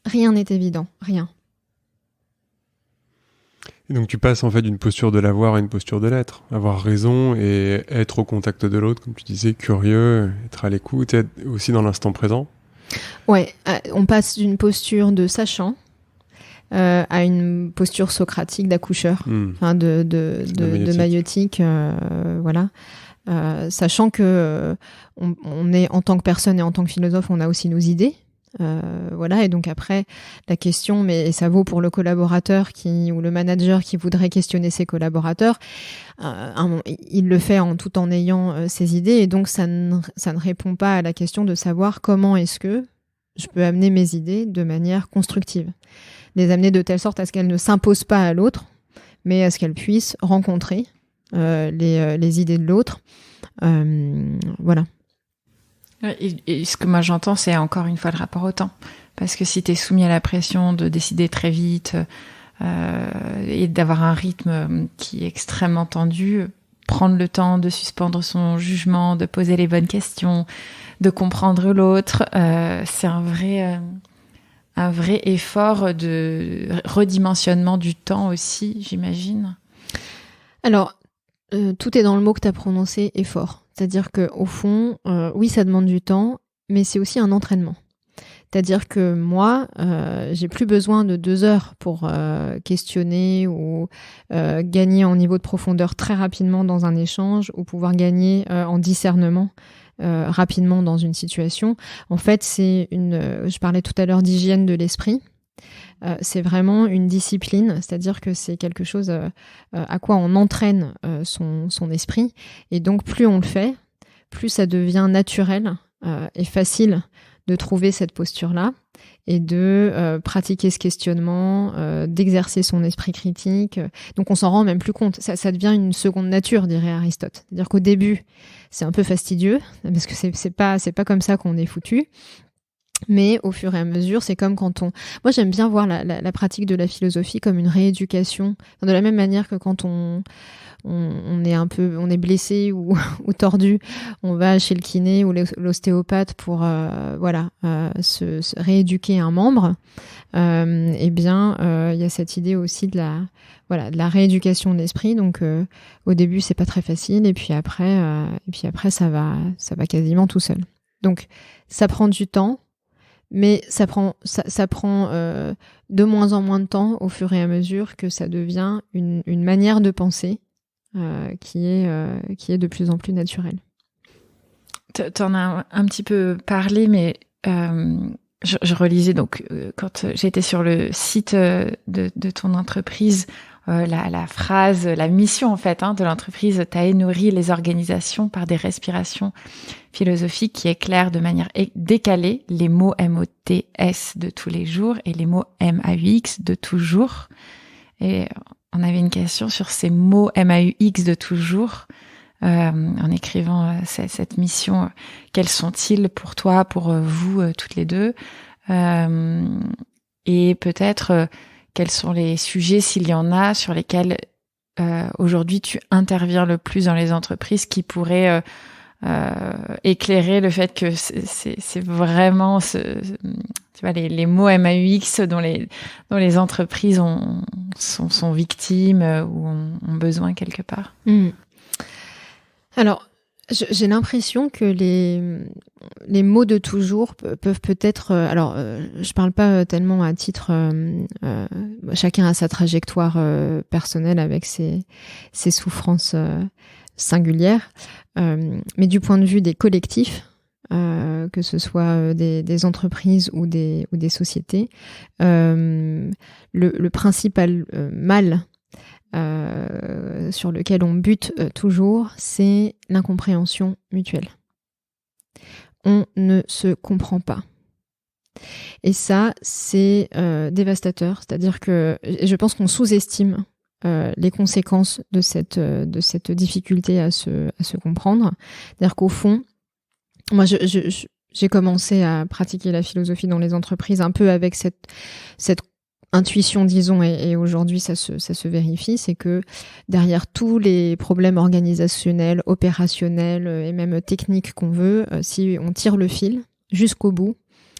Rien n'est évident, rien. Et donc tu passes en fait d'une posture de l'avoir à une posture de l'être, avoir raison et être au contact de l'autre, comme tu disais, curieux, être à l'écoute, être aussi dans l'instant présent. Ouais, on passe d'une posture de sachant à une posture socratique d'accoucheur, enfin de maïotique, voilà. Sachant que on est en tant que personne et en tant que philosophe, on a aussi nos idées. Voilà, et donc après la question, mais ça vaut pour le collaborateur ou le manager qui voudrait questionner ses collaborateurs, il le fait tout en ayant ses idées, et donc ça ne répond pas à la question de savoir comment est-ce que je peux amener mes idées de manière constructive, les amener de telle sorte à ce qu'elles ne s'imposent pas à l'autre, mais à ce qu'elles puissent rencontrer les idées de l'autre, voilà. Et ce que moi j'entends, c'est encore une fois le rapport au temps. Parce que si tu es soumis à la pression de décider très vite et d'avoir un rythme qui est extrêmement tendu, prendre le temps de suspendre son jugement, de poser les bonnes questions, de comprendre l'autre, c'est un vrai effort de redimensionnement du temps aussi, j'imagine. Alors, tout est dans le mot que tu as prononcé, effort. C'est-à-dire qu'au fond, oui, ça demande du temps, mais c'est aussi un entraînement. C'est-à-dire que moi, j'ai plus besoin de 2 heures pour questionner ou gagner en niveau de profondeur très rapidement dans un échange, ou pouvoir gagner en discernement rapidement dans une situation. En fait, je parlais tout à l'heure d'hygiène de l'esprit. C'est vraiment une discipline, c'est-à-dire que c'est quelque chose à quoi on entraîne son esprit, et donc plus on le fait, plus ça devient naturel et facile de trouver cette posture-là et de pratiquer ce questionnement, d'exercer son esprit critique. Donc on s'en rend même plus compte, ça devient une seconde nature, dirait Aristote. C'est-à-dire qu'au début, c'est un peu fastidieux, parce que c'est pas comme ça qu'on est foutu. Mais au fur et à mesure, c'est comme quand moi j'aime bien voir la pratique de la philosophie comme une rééducation, de la même manière que quand on est blessé ou tordu, on va chez le kiné ou l'ostéopathe pour se rééduquer un membre. Eh bien, il y a cette idée aussi de la rééducation de l'esprit. Donc au début c'est pas très facile, et puis après ça va quasiment tout seul. Donc ça prend du temps. Mais ça prend de moins en moins de temps au fur et à mesure que ça devient une manière de penser qui est de plus en plus naturelle. T'en as un petit peu parlé, mais je relisais donc quand j'étais sur le site de ton entreprise, la phrase, la mission en fait de l'entreprise, t'as nourri les organisations par des respirations philosophiques qui éclairent de manière décalée les mots MOTS de tous les jours et les mots MAUX de toujours. Et on avait une question sur ces mots MAUX de toujours. En écrivant cette mission, quels sont-ils pour toi, pour vous, toutes les deux, et peut-être quels sont les sujets, s'il y en a, sur lesquels aujourd'hui tu interviens le plus dans les entreprises, qui pourraient éclairer le fait que c'est vraiment tu vois, les mots MAUX dont les entreprises sont victimes ou ont besoin quelque part. Alors, j'ai l'impression que les mots de toujours peuvent peut-être... je parle pas tellement à titre... chacun a sa trajectoire personnelle avec ses souffrances singulières, mais du point de vue des collectifs, que ce soit des entreprises ou des sociétés, le principal mal sur lequel on bute toujours, c'est l'incompréhension mutuelle. On ne se comprend pas. Et ça, c'est dévastateur. C'est-à-dire que je pense qu'on sous-estime les conséquences de cette difficulté à se comprendre. C'est-à-dire qu'au fond, moi, j'ai commencé à pratiquer la philosophie dans les entreprises un peu avec cette intuition, disons, et aujourd'hui ça se vérifie, c'est que derrière tous les problèmes organisationnels, opérationnels et même techniques qu'on veut, si on tire le fil jusqu'au bout,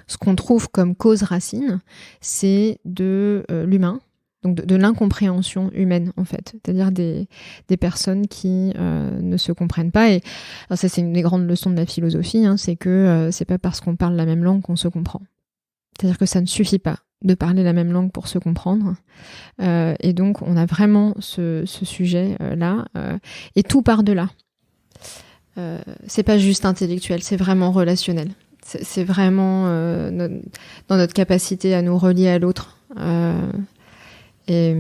ce qu'on trouve comme cause racine, c'est de l'humain, donc de l'incompréhension humaine en fait, c'est-à-dire des personnes qui ne se comprennent pas. Et alors ça, c'est une des grandes leçons de la philosophie, hein, c'est que c'est pas parce qu'on parle la même langue qu'on se comprend. C'est-à-dire que ça ne suffit pas de parler la même langue pour se comprendre. Et donc, on a vraiment ce sujet-là. Et tout part de là. C'est pas juste intellectuel, c'est vraiment relationnel. C'est vraiment dans notre capacité à nous relier à l'autre. Et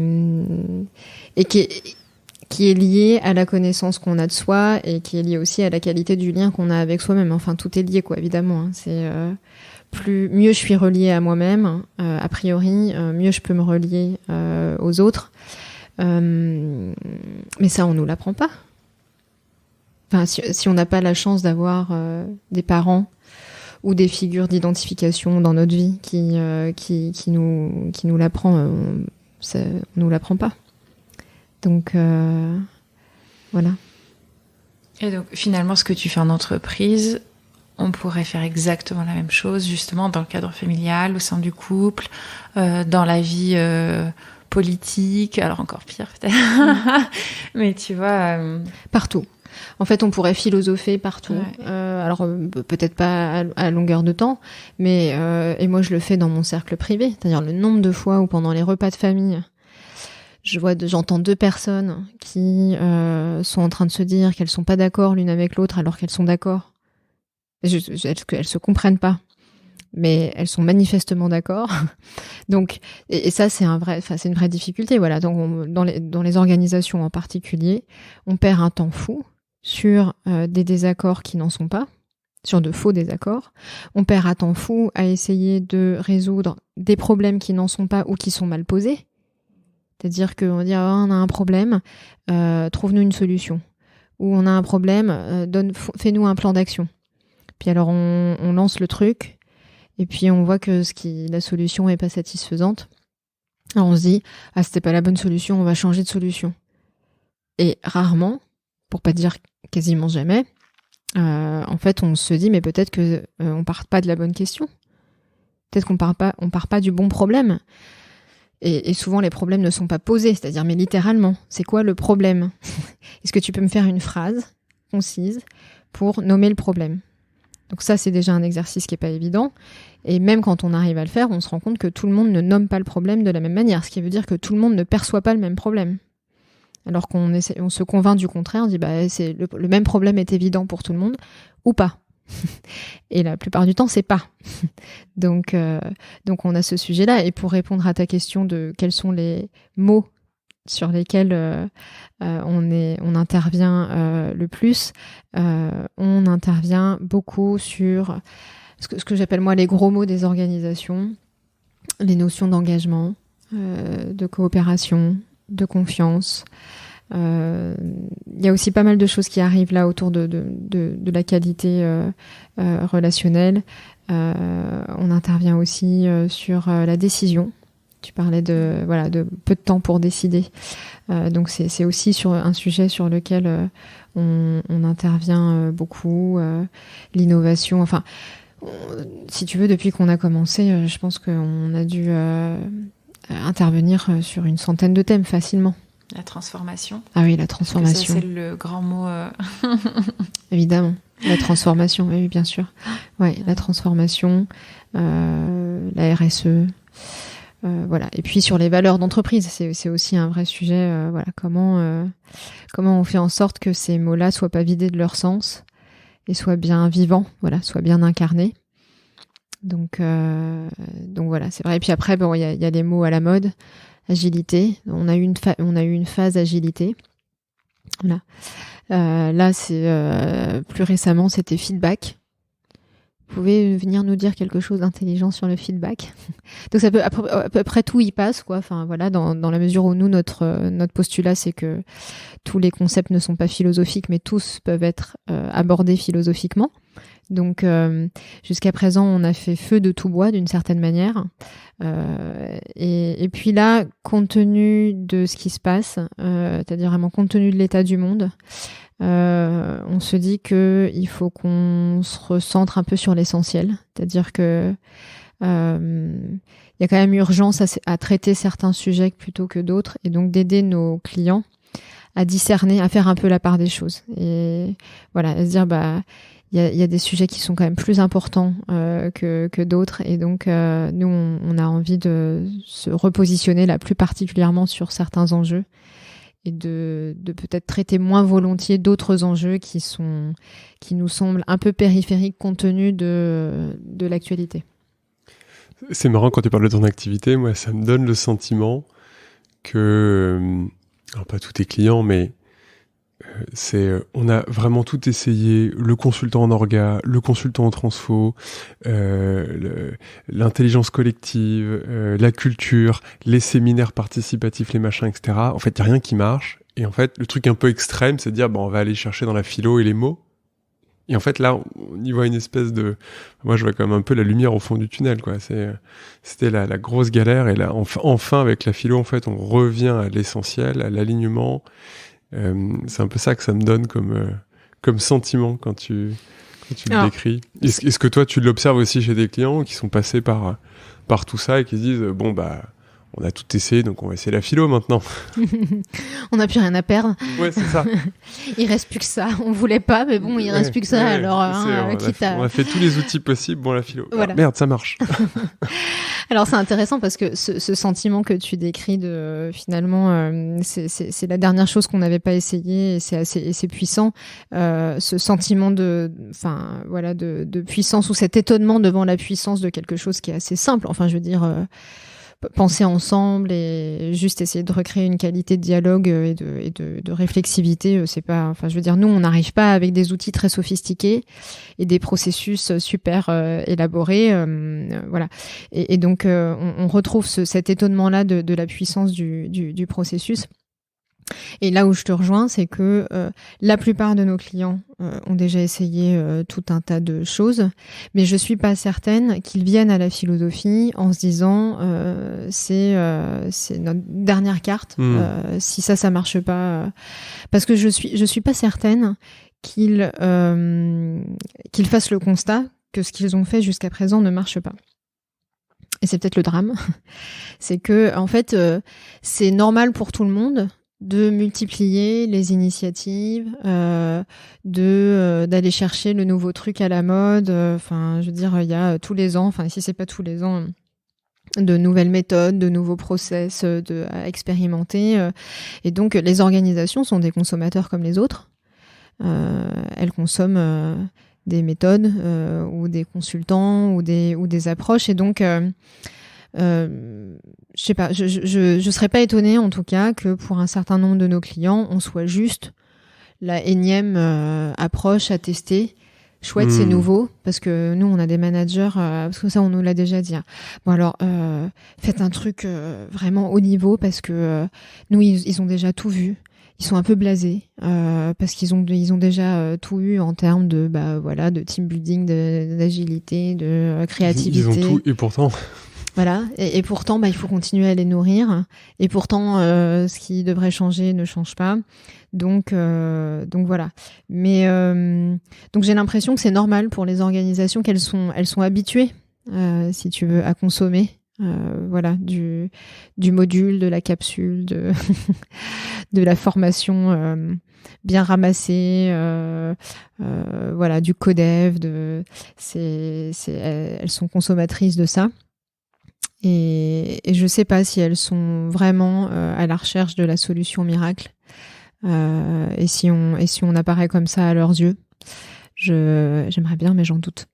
qui est lié à la connaissance qu'on a de soi et qui est lié aussi à la qualité du lien qu'on a avec soi-même. Enfin, tout est lié, quoi, évidemment. Hein. C'est... mieux je suis reliée à moi-même, a priori, mieux je peux me relier aux autres. Mais ça, on nous l'apprend pas. Enfin, si on n'a pas la chance d'avoir des parents ou des figures d'identification dans notre vie qui nous l'apprend, on nous l'apprend pas. Donc voilà. Et donc finalement, ce que tu fais en entreprise, on pourrait faire exactement la même chose, justement, dans le cadre familial, au sein du couple, dans la vie politique, alors encore pire peut-être, mais tu vois... Partout. En fait, on pourrait philosopher partout. Ouais. Alors, peut-être pas à longueur de temps, mais... et moi, je le fais dans mon cercle privé, c'est-à-dire le nombre de fois où pendant les repas de famille, j'entends deux personnes qui sont en train de se dire qu'elles sont pas d'accord l'une avec l'autre alors qu'elles sont d'accord. Elles se comprennent pas, mais elles sont manifestement d'accord. Donc, et ça, c'est une vraie difficulté. Voilà. Donc, dans les organisations en particulier, on perd un temps fou sur des désaccords qui n'en sont pas, sur de faux désaccords. On perd un temps fou à essayer de résoudre des problèmes qui n'en sont pas ou qui sont mal posés. C'est-à-dire qu'on dit, on a un problème, trouve-nous une solution. Ou on a un problème, fais-nous un plan d'action. Puis alors on lance le truc et puis on voit que la solution est pas satisfaisante. Alors on se dit c'était pas la bonne solution, on va changer de solution. Et rarement, pour pas dire quasiment jamais, en fait on se dit mais peut-être que on part pas de la bonne question. Peut-être qu'on part pas du bon problème. Et souvent les problèmes ne sont pas posés, c'est-à-dire mais littéralement, c'est quoi le problème ? Est-ce que tu peux me faire une phrase concise pour nommer le problème ? Donc ça, c'est déjà un exercice qui est pas évident. Et même quand on arrive à le faire, on se rend compte que tout le monde ne nomme pas le problème de la même manière. Ce qui veut dire que tout le monde ne perçoit pas le même problème. Alors on se convainc du contraire, on dit c'est le même problème est évident pour tout le monde, ou pas. Et la plupart du temps, c'est pas. Donc on a ce sujet-là. Et pour répondre à ta question de quels sont les mots sur lesquels on intervient le plus, on intervient beaucoup sur ce que j'appelle moi les gros mots des organisations, les notions d'engagement, de coopération, de confiance. Il y a aussi pas mal de choses qui arrivent là autour de la qualité relationnelle. On intervient aussi sur la décision. Tu parlais de peu de temps pour décider. Donc c'est aussi sur un sujet sur lequel on intervient beaucoup. L'innovation. Enfin, si tu veux, depuis qu'on a commencé, je pense qu'on a dû intervenir sur une centaine de thèmes facilement. La transformation. Ah oui, la transformation. Ça, c'est le grand mot. Évidemment, la transformation, oui, bien sûr. Ouais, la transformation, la RSE. Voilà. Et puis sur les valeurs d'entreprise, c'est aussi un vrai sujet. Voilà, comment on fait en sorte que ces mots-là soient pas vidés de leur sens et soient bien vivants, voilà, soient bien incarnés. Donc voilà, c'est vrai. Et puis après, il y a les mots à la mode, agilité. On a eu une phase agilité. Voilà. Là, c'est plus récemment, c'était feedback. pouvez venir nous dire quelque chose d'intelligent sur le feedback. Donc ça peut à peu près tout y passe, quoi. Enfin voilà, dans la mesure où nous notre postulat c'est que tous les concepts ne sont pas philosophiques, mais tous peuvent être abordés philosophiquement. Donc jusqu'à présent on a fait feu de tout bois d'une certaine manière. Et puis là, compte tenu de ce qui se passe, c'est-à-dire vraiment compte tenu de l'état du monde, on se dit que il faut qu'on se recentre un peu sur l'essentiel, c'est-à-dire que il y a quand même urgence à traiter certains sujets plutôt que d'autres, et donc d'aider nos clients à discerner, à faire un peu la part des choses, et voilà, à se dire il y a des sujets qui sont quand même plus importants que d'autres, et donc nous on a envie de se repositionner là plus particulièrement sur certains enjeux, et de peut-être traiter moins volontiers d'autres enjeux qui nous semblent un peu périphériques compte tenu de l'actualité. C'est marrant quand tu parles de ton activité, moi ça me donne le sentiment que, alors pas tous tes clients, mais on a vraiment tout essayé, le consultant en orga, le consultant en transfo, l'intelligence collective, la culture, les séminaires participatifs, les machins, etc. En fait, il n'y a rien qui marche. Et en fait, le truc un peu extrême, c'est de dire, on va aller chercher dans la philo et les mots. Et en fait, là, on y voit une espèce de... Moi, je vois quand même un peu la lumière au fond du tunnel, quoi. C'était la grosse galère. Et là, enfin, avec la philo, en fait, on revient à l'essentiel, à l'alignement. C'est un peu ça que ça me donne comme sentiment quand tu le décris. Est-ce que toi, tu l'observes aussi chez des clients qui sont passés par tout ça et qui se disent, on a tout essayé, donc on va essayer la philo maintenant. On n'a plus rien à perdre. Ouais, c'est ça. Il reste plus que ça. On voulait pas, mais bon, il reste plus que ça. Ouais, alors, on a fait tous les outils possibles. La philo. Voilà. Ah, merde, ça marche. Alors, c'est intéressant parce que ce sentiment que tu décris de finalement, c'est la dernière chose qu'on n'avait pas essayé, et c'est puissant. Ce sentiment de puissance, ou cet étonnement devant la puissance de quelque chose qui est assez simple. Enfin, je veux dire. Penser ensemble et juste essayer de recréer une qualité de dialogue et de réflexivité, c'est pas, enfin, je veux dire, nous, on n'arrive pas avec des outils très sophistiqués et des processus super élaborés, voilà. Et donc, on retrouve cet étonnement-là de la puissance du processus. Et là où je te rejoins, c'est que la plupart de nos clients ont déjà essayé tout un tas de choses, mais je suis pas certaine qu'ils viennent à la philosophie en se disant c'est notre dernière carte. Si ça marche pas, parce que je suis pas certaine qu'ils fassent le constat que ce qu'ils ont fait jusqu'à présent ne marche pas. Et c'est peut-être le drame, c'est que en fait c'est normal pour tout le monde de multiplier les initiatives, d'aller chercher le nouveau truc à la mode. Enfin, je veux dire, il y a tous les ans, enfin si c'est pas tous les ans, de nouvelles méthodes, de nouveaux process à expérimenter. Et donc, les organisations sont des consommateurs comme les autres. Elles consomment des méthodes ou des consultants ou des approches. Et donc, je sais pas, je serais pas étonnée en tout cas que pour un certain nombre de nos clients, on soit juste la énième approche à tester. Chouette, c'est nouveau, parce que nous, on a des managers, parce que ça, on nous l'a déjà dit. Bon alors, faites un truc vraiment haut niveau, parce que nous, ils ont déjà tout vu. Ils sont un peu blasés, parce qu'ils ont déjà tout eu en termes de, de team building, d'agilité, de créativité. Ils ont tout, et pourtant... Voilà, et pourtant, il faut continuer à les nourrir. Et pourtant, ce qui devrait changer ne change pas. Donc voilà. Mais donc j'ai l'impression que c'est normal pour les organisations qu'elles sont habituées, si tu veux, à consommer. Du module, de la capsule, de la formation bien ramassée, du codev. Elles sont consommatrices de ça. Et je sais pas si elles sont vraiment à la recherche de la solution miracle. Et si on apparaît comme ça à leurs yeux, j'aimerais bien, mais j'en doute.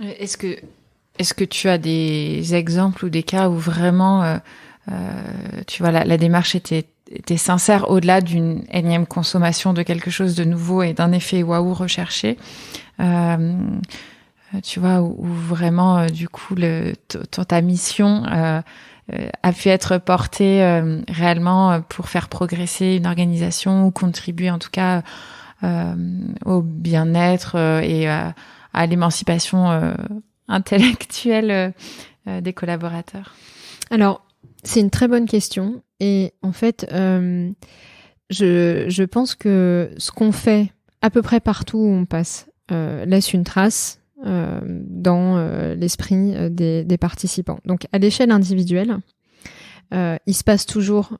Est-ce que tu as des exemples ou des cas où vraiment, tu vois, la démarche était t'es sincère au-delà d'une énième consommation de quelque chose de nouveau et d'un effet waouh recherché. Tu vois, où vraiment, du coup, ta mission a pu être portée réellement pour faire progresser une organisation ou contribuer en tout cas au bien-être et à l'émancipation intellectuelle des collaborateurs. Alors, c'est une très bonne question. Et en fait, je pense que ce qu'on fait à peu près partout où on passe laisse une trace dans l'esprit des participants. Donc, à l'échelle individuelle, il se passe toujours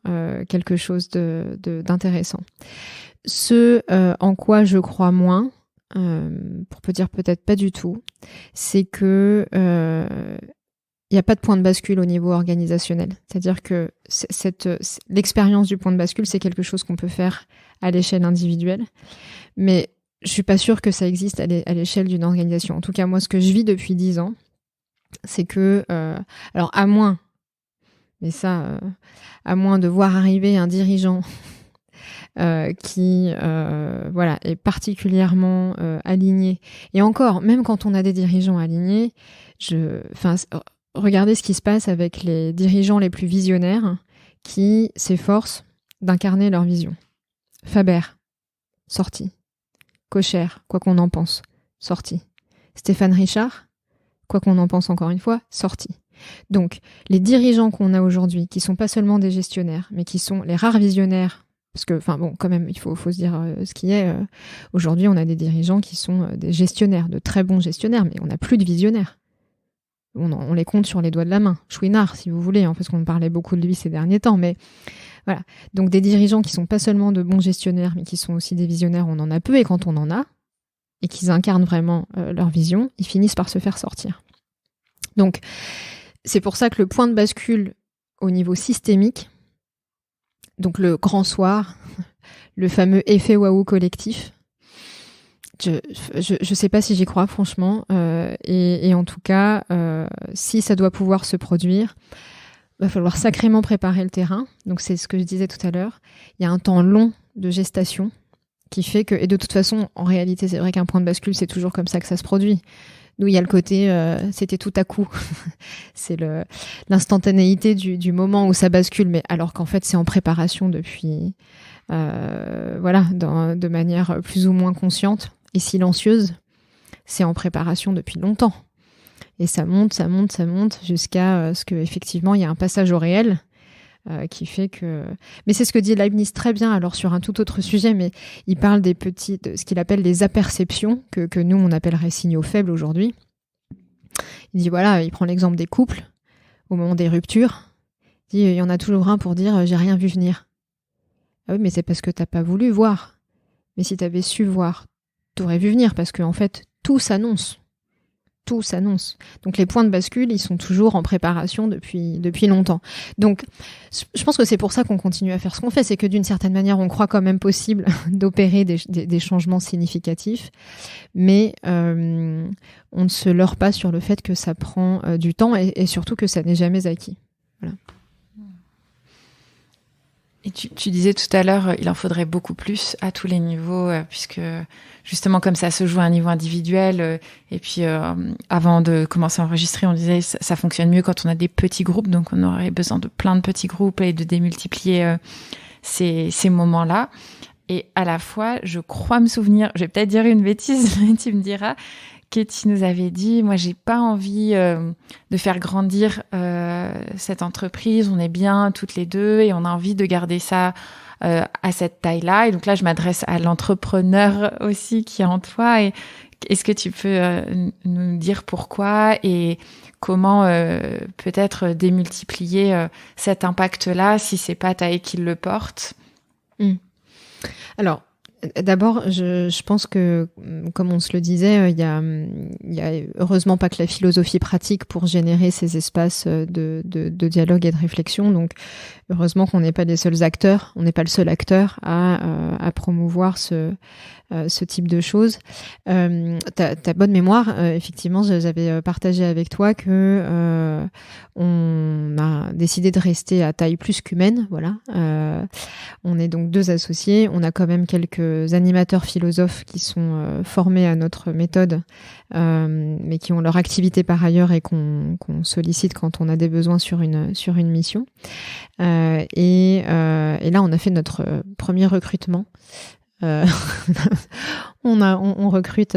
quelque chose d'intéressant. Ce en quoi je crois moins, pour peut dire peut-être pas du tout, c'est que il n'y a pas de point de bascule au niveau organisationnel. C'est-à-dire que l'expérience du point de bascule, c'est quelque chose qu'on peut faire à l'échelle individuelle, mais je suis pas sûre que ça existe à l'échelle d'une organisation. En tout cas, moi, ce que je vis depuis 10 ans, c'est que, alors à moins de voir arriver un dirigeant qui est particulièrement aligné. Et encore, même quand on a des dirigeants alignés, regardez ce qui se passe avec les dirigeants les plus visionnaires qui s'efforcent d'incarner leur vision. Faber, sorti. Kocher, quoi qu'on en pense, sorti. Stéphane Richard, quoi qu'on en pense encore une fois, sorti. Donc, les dirigeants qu'on a aujourd'hui, qui sont pas seulement des gestionnaires, mais qui sont les rares visionnaires, parce que, quand même, il faut se dire ce qui est. Aujourd'hui, on a des dirigeants qui sont des gestionnaires, de très bons gestionnaires, mais on n'a plus de visionnaires. On les compte sur les doigts de la main. Chouinard, si vous voulez, parce qu'on parlait beaucoup de lui ces derniers temps, mais voilà. Donc, des dirigeants qui sont pas seulement de bons gestionnaires, mais qui sont aussi des visionnaires, on en a peu, et quand on en a, et qu'ils incarnent vraiment leur vision, ils finissent par se faire sortir. Donc, c'est pour ça que le point de bascule au niveau systémique, donc le grand soir, le fameux effet waouh collectif, je sais pas si j'y crois franchement, et en tout cas, si ça doit pouvoir se produire, va falloir sacrément préparer le terrain. Donc c'est ce que je disais tout à l'heure. Il y a un temps long de gestation qui fait que, et de toute façon, en réalité, c'est vrai qu'un point de bascule, c'est toujours comme ça que ça se produit. Nous, il y a le côté, c'était tout à coup. C'est l'instantanéité du moment où ça bascule, mais alors qu'en fait, c'est en préparation depuis, de manière plus ou moins consciente et silencieuse. C'est en préparation depuis longtemps. Et ça monte jusqu'à ce qu'effectivement, il y a un passage au réel qui fait que... Mais c'est ce que dit Leibniz très bien, alors sur un tout autre sujet, mais il parle de ce qu'il appelle les aperceptions, que nous, on appellerait signaux faibles aujourd'hui. Il dit, il prend l'exemple des couples, au moment des ruptures. Il dit, il y en a toujours un pour dire, j'ai rien vu venir. Ah oui, mais c'est parce que t'as pas voulu voir. Mais si t'avais su voir, t'aurais vu venir, parce qu'en fait, tout s'annonce. Tout s'annonce. Donc les points de bascule, ils sont toujours en préparation depuis longtemps. Donc je pense que c'est pour ça qu'on continue à faire ce qu'on fait, c'est que d'une certaine manière, on croit quand même possible d'opérer des changements significatifs, mais on ne se leurre pas sur le fait que ça prend du temps et surtout que ça n'est jamais acquis. Voilà. Et tu disais tout à l'heure, il en faudrait beaucoup plus à tous les niveaux, puisque justement comme ça se joue à un niveau individuel, et puis avant de commencer à enregistrer, on disait ça fonctionne mieux quand on a des petits groupes, donc on aurait besoin de plein de petits groupes et de démultiplier ces moments-là. Et à la fois, je crois me souvenir, je vais peut-être dire une bêtise, mais tu me diras, Katie nous avait dit, moi j'ai pas envie de faire grandir cette entreprise, on est bien toutes les deux et on a envie de garder ça à cette taille-là. Et donc là, je m'adresse à l'entrepreneur aussi qui est en toi. Et est-ce que tu peux nous dire pourquoi et comment peut-être démultiplier cet impact-là si c'est pas Tae qui le porte? Alors, D'abord, je pense que, comme on se le disait, il y a heureusement pas que la philosophie pratique pour générer ces espaces de dialogue et de réflexion. Donc, heureusement qu'on n'est pas les seuls acteurs, on n'est pas le seul acteur à promouvoir ce type de choses. T'as bonne mémoire. Effectivement, j'avais partagé avec toi que on a décidé de rester à taille plus qu'humaine. Voilà. On est donc 2 associés. On a quand même quelques animateurs philosophes qui sont formés à notre méthode, mais qui ont leur activité par ailleurs et qu'on sollicite quand on a des besoins sur une mission. Et là, on a fait notre premier recrutement. On recrute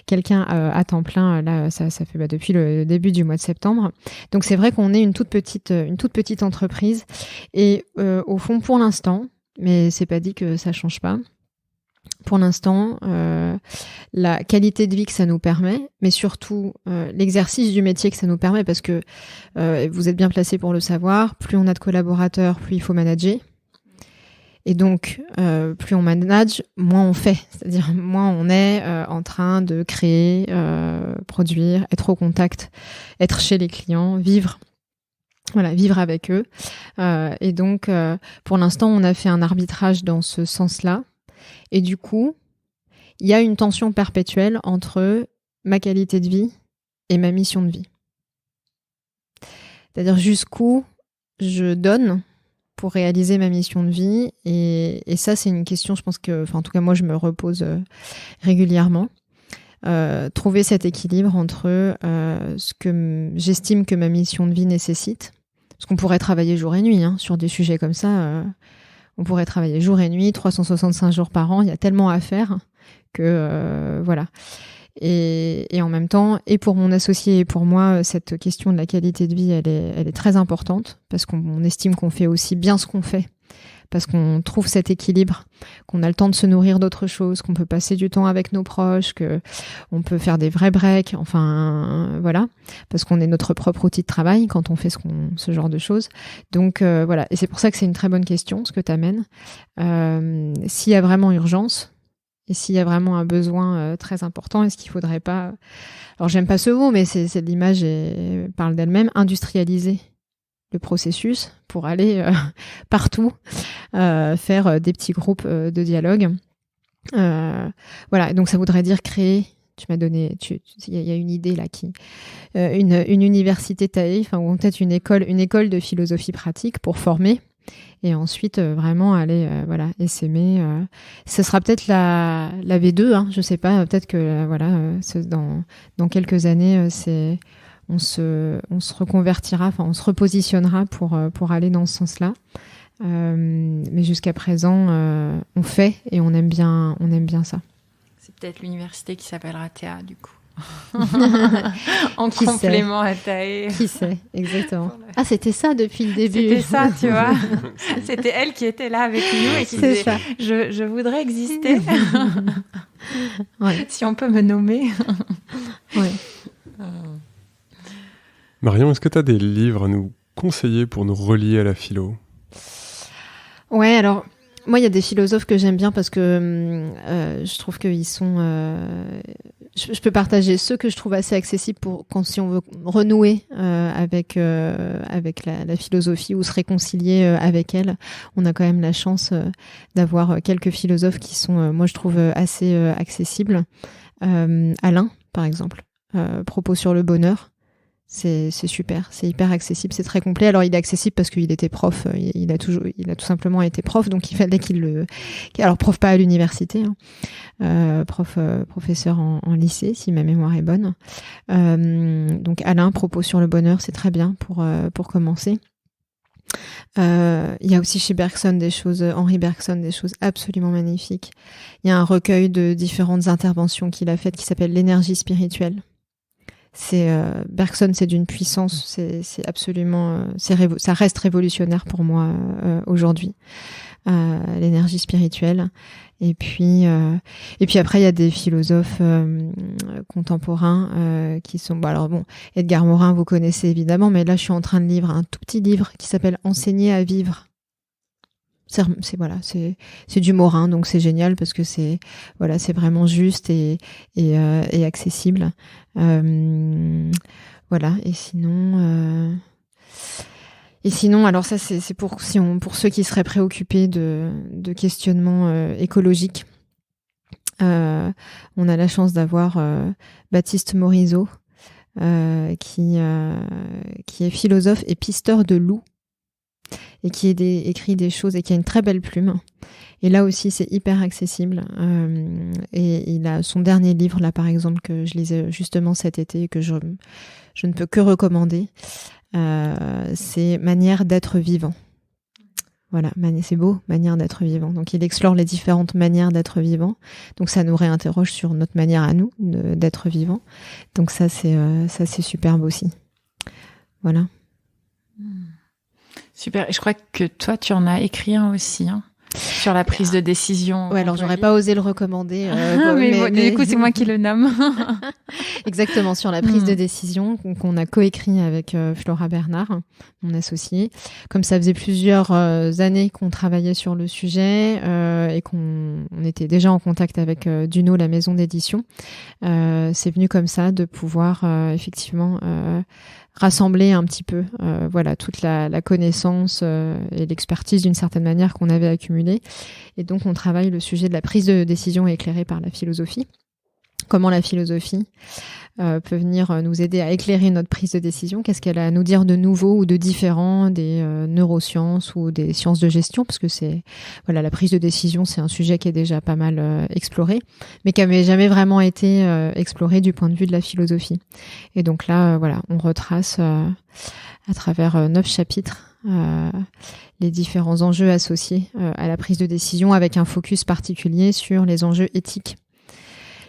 quelqu'un à temps plein. Là, ça fait depuis le début du mois de septembre. Donc c'est vrai qu'on est une toute petite entreprise. Et au fond, pour l'instant, mais c'est pas dit que ça change pas. Pour l'instant, la qualité de vie que ça nous permet, mais surtout l'exercice du métier que ça nous permet, parce que vous êtes bien placé pour le savoir, plus on a de collaborateurs, plus il faut manager. Et donc, plus on manage, moins on fait. C'est-à-dire, moins on est en train de créer, produire, être au contact, être chez les clients, vivre avec eux. Et donc, pour l'instant, on a fait un arbitrage dans ce sens-là. Et du coup, il y a une tension perpétuelle entre ma qualité de vie et ma mission de vie. C'est-à-dire jusqu'où je donne pour réaliser ma mission de vie. Et ça, c'est une question, je pense que, en tout cas, moi, je me repose régulièrement. Trouver cet équilibre entre ce que j'estime que ma mission de vie nécessite. Parce qu'on pourrait travailler jour et nuit sur des sujets comme ça. On pourrait travailler jour et nuit, 365 jours par an. Il y a tellement à faire que voilà. Et en même temps, et pour mon associé et pour moi, cette question de la qualité de vie, elle est très importante parce qu'on estime qu'on fait aussi bien ce qu'on fait, parce qu'on trouve cet équilibre, qu'on a le temps de se nourrir d'autres choses, qu'on peut passer du temps avec nos proches, que on peut faire des vrais breaks, enfin voilà, parce qu'on est notre propre outil de travail quand on fait ce genre de choses. Donc voilà, et c'est pour ça que c'est une très bonne question ce que tu amènes. S'il y a vraiment urgence, et s'il y a vraiment un besoin très important, est-ce qu'il faudrait pas... Alors, j'aime pas ce mot, mais c'est l'image parle d'elle-même, industrialiser le processus pour aller partout, faire des petits groupes de dialogue. Voilà, donc ça voudrait dire créer... Tu m'as donné... Il y a une idée là une université TAE, ou peut-être une école de philosophie pratique pour former. Et ensuite, vraiment aller essaimer. Ce sera peut-être la V2, je sais pas. Peut-être que dans quelques années, on se reconvertira, on se repositionnera pour aller dans ce sens-là. Mais jusqu'à présent, on fait et on aime bien ça. C'est peut-être l'université qui s'appellera Théa, du coup. En Qui complément sait. à Tae. Qui sait, exactement. Ah, c'était ça depuis le début. C'était ça, tu vois. C'était elle qui était là avec nous et qui disait ça. Je voudrais exister. Ouais. Si on peut me nommer. Ouais. Marion, est-ce que tu as des livres à nous conseiller pour nous relier à la philo ? Ouais, alors moi il y a des philosophes que j'aime bien parce que je trouve qu'ils sont je peux partager ceux que je trouve assez accessibles pour si on veut renouer avec la philosophie ou se réconcilier avec elle. On a quand même la chance d'avoir quelques philosophes qui sont moi je trouve assez accessibles. Alain par exemple, Propos sur le bonheur. C'est super, c'est hyper accessible, c'est très complet. Alors il est accessible parce qu'il était prof, il a tout simplement été prof, donc il fallait alors prof pas à l'université, professeur en lycée si ma mémoire est bonne. Donc Alain, Propos sur le bonheur, c'est très bien pour commencer. Il y a aussi chez Bergson Henri Bergson, des choses absolument magnifiques. Il y a un recueil de différentes interventions qu'il a faites qui s'appelle L'énergie spirituelle. Bergson, c'est d'une puissance, c'est absolument, ça reste révolutionnaire pour moi aujourd'hui. L'énergie spirituelle. Et puis après il y a des philosophes contemporains qui sont Edgar Morin, vous connaissez évidemment, mais là je suis en train de lire un tout petit livre qui s'appelle Enseigner à vivre. C'est du Morin, donc c'est génial parce que c'est vraiment juste et accessible. Voilà. Et sinon, alors ça c'est pour ceux qui seraient préoccupés de questionnements écologiques. On a la chance d'avoir Baptiste Morisot, qui est philosophe et pisteur de loups, et qui écrit des choses et qui a une très belle plume. Et là aussi, c'est hyper accessible. Et il a son dernier livre, là, par exemple, que je lisais justement cet été, et que je ne peux que recommander. C'est Manière d'être vivant. Voilà, c'est beau, manière d'être vivant. Donc, il explore les différentes manières d'être vivant. Donc, ça nous réinterroge sur notre manière à nous d'être vivant. Donc, ça, c'est superbe aussi. Voilà. Super. Et je crois que toi, tu en as écrit un aussi, hein, sur la prise de décision. Ouais, alors j'aurais pas osé le recommander. Mais du coup, c'est moi qui le nomme. Exactement, sur la prise de décision qu'on a coécrit avec Flora Bernard, mon associée. Comme ça faisait plusieurs années qu'on travaillait sur le sujet et qu'on était déjà en contact avec Duno, la maison d'édition, c'est venu comme ça de pouvoir effectivement rassembler un petit peu toute la connaissance et l'expertise d'une certaine manière qu'on avait accumulée. Et donc on travaille le sujet de la prise de décision éclairée par la philosophie. Comment la philosophie peut venir nous aider à éclairer notre prise de décision. Qu'est-ce qu'elle a à nous dire de nouveau ou de différent des neurosciences ou des sciences de gestion, parce que la prise de décision, c'est un sujet qui est déjà pas mal exploré, mais qui n'avait jamais vraiment été exploré du point de vue de la philosophie. Et donc là, on retrace à travers 9 chapitres les différents enjeux associés à la prise de décision, avec un focus particulier sur les enjeux éthiques.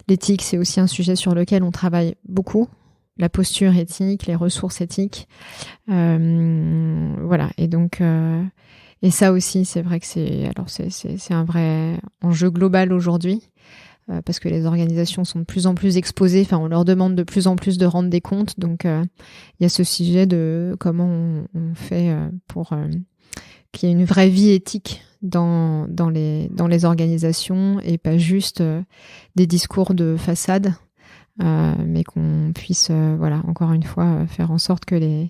L'éthique, c'est aussi un sujet sur lequel on travaille beaucoup. La posture éthique, les ressources éthiques. Et donc, et ça aussi, c'est vrai que c'est un vrai enjeu global aujourd'hui, parce que les organisations sont de plus en plus exposées. Enfin, on leur demande de plus en plus de rendre des comptes. Donc, il y a ce sujet de comment on fait pour qu'il y ait une vraie vie éthique dans les organisations, et pas juste des discours de façade, mais qu'on puisse encore une fois faire en sorte que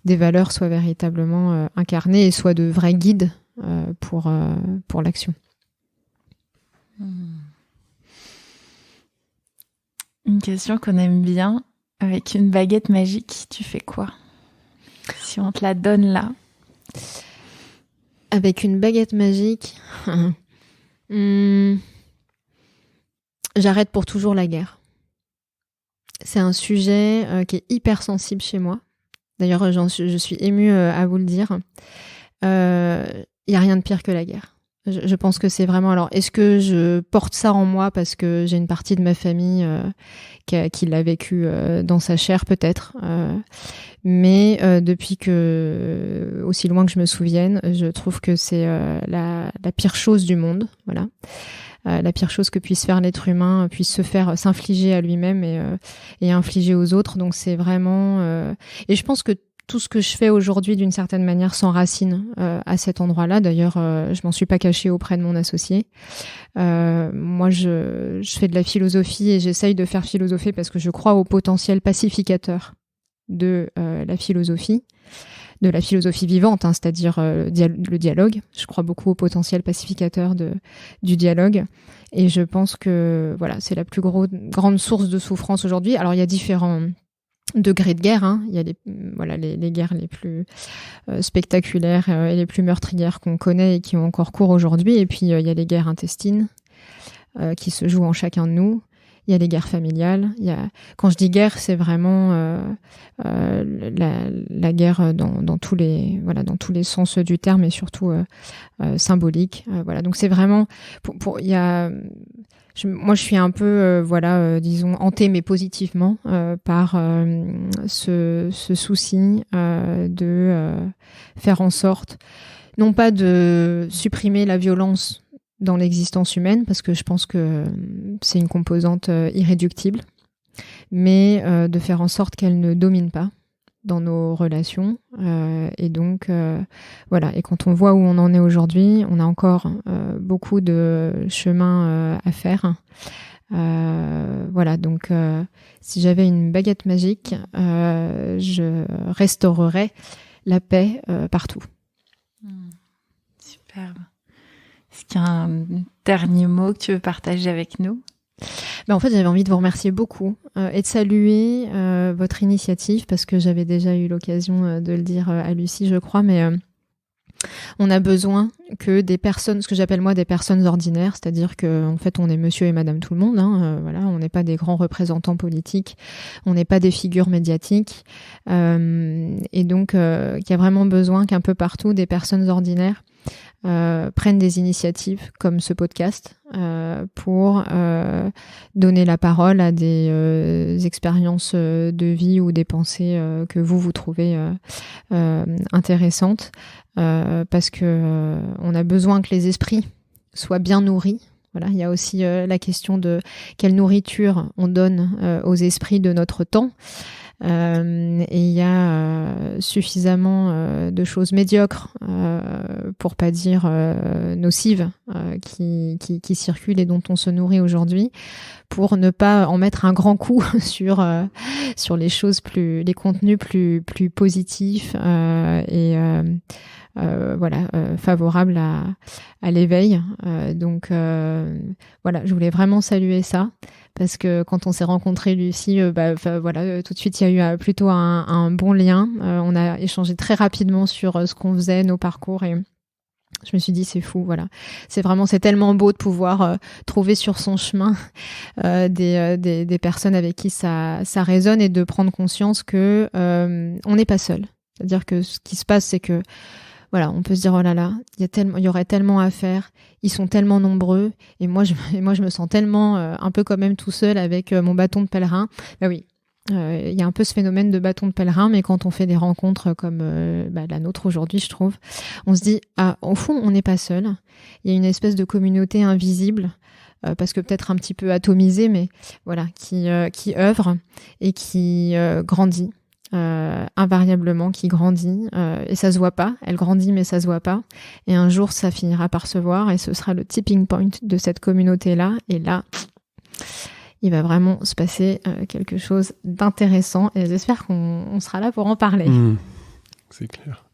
des valeurs soient véritablement incarnées et soient de vrais guides pour l'action. Une question qu'on aime bien: avec une baguette magique, tu fais quoi si on te la donne là? Avec une baguette magique, j'arrête pour toujours la guerre. C'est un sujet qui est hyper sensible chez moi. D'ailleurs, je suis émue à vous le dire. Il n'y a rien de pire que la guerre. Je pense que c'est vraiment... Alors, est-ce que je porte ça en moi parce que j'ai une partie de ma famille qui l'a vécu dans sa chair, peut-être. Mais depuis aussi loin que je me souvienne, je trouve que c'est la pire chose du monde. Voilà. La pire chose que puisse faire l'être humain, puisse s'infliger à lui-même et infliger aux autres. Donc c'est vraiment... Et je pense que tout ce que je fais aujourd'hui, d'une certaine manière, s'enracine à cet endroit-là. D'ailleurs, je m'en suis pas cachée auprès de mon associé. Moi, je fais de la philosophie et j'essaye de faire philosopher parce que je crois au potentiel pacificateur de la philosophie vivante, hein, c'est-à-dire le dialogue. Je crois beaucoup au potentiel pacificateur du dialogue. Et je pense que c'est la plus grande source de souffrance aujourd'hui. Alors, il y a différents degrés de guerre, hein. Il y a les guerres les plus spectaculaires et les plus meurtrières qu'on connaît et qui ont encore cours aujourd'hui. Et puis, il y a les guerres intestines qui se jouent en chacun de nous. Il y a les guerres familiales. Quand je dis guerre, c'est vraiment la guerre dans tous les sens du terme, et surtout symbolique. Donc c'est vraiment moi je suis un peu disons hantée, mais positivement, par ce souci de faire en sorte, non pas de supprimer la violence dans l'existence humaine, parce que je pense que c'est une composante irréductible, mais de faire en sorte qu'elle ne domine pas, dans nos relations. Et donc, voilà. Et quand on voit où on en est aujourd'hui, on a encore beaucoup de chemin à faire. Voilà, donc si j'avais une baguette magique, je restaurerais la paix partout. Superbe. Est-ce qu'il y a un dernier mot que tu veux partager avec nous ? En fait, j'avais envie de vous remercier beaucoup et de saluer votre initiative, parce que j'avais déjà eu l'occasion de le dire à Lucie, je crois, mais on a besoin que des personnes, ce que j'appelle moi des personnes ordinaires, c'est-à-dire que en fait on est monsieur et madame tout le monde, voilà, on n'est pas des grands représentants politiques, on n'est pas des figures médiatiques, et donc qu'il y a vraiment besoin qu'un peu partout des personnes ordinaires prennent des initiatives comme ce podcast pour donner la parole à des expériences de vie ou des pensées que vous trouvez intéressantes, parce que on a besoin que les esprits soient bien nourris. Voilà, il y a aussi la question de quelle nourriture on donne aux esprits de notre temps. Et il y a suffisamment de choses médiocres, pour pas dire nocives, qui circulent et dont on se nourrit aujourd'hui, pour ne pas en mettre un grand coup sur les choses les contenus plus positifs et voilà, favorables à l'éveil. Donc voilà, je voulais vraiment saluer ça. Parce que quand on s'est rencontrés, Lucie, voilà, tout de suite, il y a eu plutôt un bon lien. On a échangé très rapidement sur ce qu'on faisait, nos parcours, et je me suis dit, c'est fou, voilà. C'est tellement beau de pouvoir trouver sur son chemin des personnes avec qui ça résonne, et de prendre conscience que on n'est pas seul. C'est-à-dire que ce qui se passe, c'est que voilà, on peut se dire, oh là là, il y aurait tellement à faire, ils sont tellement nombreux, et moi je me sens tellement un peu quand même tout seul avec mon bâton de pèlerin. Ben oui, il y a un peu ce phénomène de bâton de pèlerin, mais quand on fait des rencontres comme la nôtre aujourd'hui, je trouve, on se dit, au fond, on n'est pas seul. Il y a une espèce de communauté invisible, parce que peut-être un petit peu atomisée, mais voilà, qui œuvre et qui grandit. Invariablement, qui grandit, et ça se voit pas, elle grandit mais ça se voit pas, et un jour ça finira par se voir, et ce sera le tipping point de cette communauté-là, et là il va vraiment se passer quelque chose d'intéressant, et j'espère qu'on sera là pour en parler. C'est clair.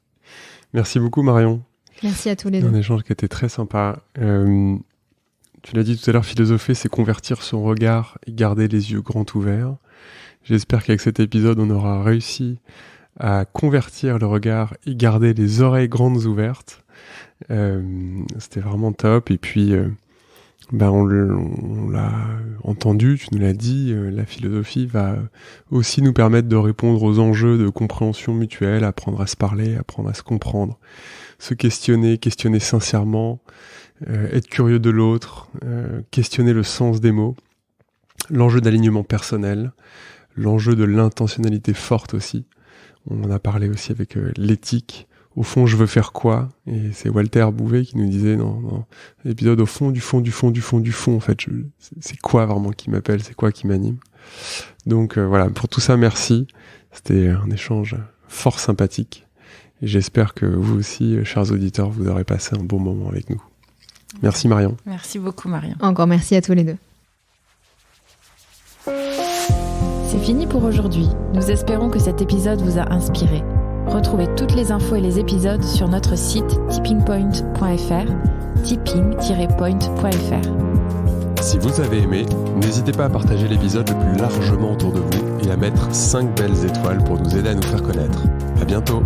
Merci beaucoup Marion. Merci à tous les deux. Un échange qui était très sympa. Tu l'as dit tout à l'heure, philosopher, c'est convertir son regard et garder les yeux grands ouverts. J'espère qu'avec cet épisode, on aura réussi à convertir le regard et garder les oreilles grandes ouvertes. C'était vraiment top. Et puis, on l'a entendu, tu nous l'as dit, la philosophie va aussi nous permettre de répondre aux enjeux de compréhension mutuelle, apprendre à se parler, apprendre à se comprendre, se questionner sincèrement, être curieux de l'autre, questionner le sens des mots, l'enjeu d'alignement personnel, l'enjeu de l'intentionnalité forte aussi. On en a parlé aussi avec l'éthique. Au fond, je veux faire quoi ? Et c'est Walter Bouvet qui nous disait dans l'épisode, au fond, du fond, en fait, c'est quoi vraiment qui m'appelle ? C'est quoi qui m'anime ? Donc voilà, pour tout ça, merci. C'était un échange fort sympathique. Et j'espère que vous aussi, chers auditeurs, vous aurez passé un bon moment avec nous. Merci Marion. Merci beaucoup Marion. Encore merci à tous les deux. C'est fini pour aujourd'hui. Nous espérons que cet épisode vous a inspiré. Retrouvez toutes les infos et les épisodes sur notre site tippingpoint.fr, tipping-point.fr. Si vous avez aimé, n'hésitez pas à partager l'épisode le plus largement autour de vous et à mettre 5 belles étoiles pour nous aider à nous faire connaître. À bientôt.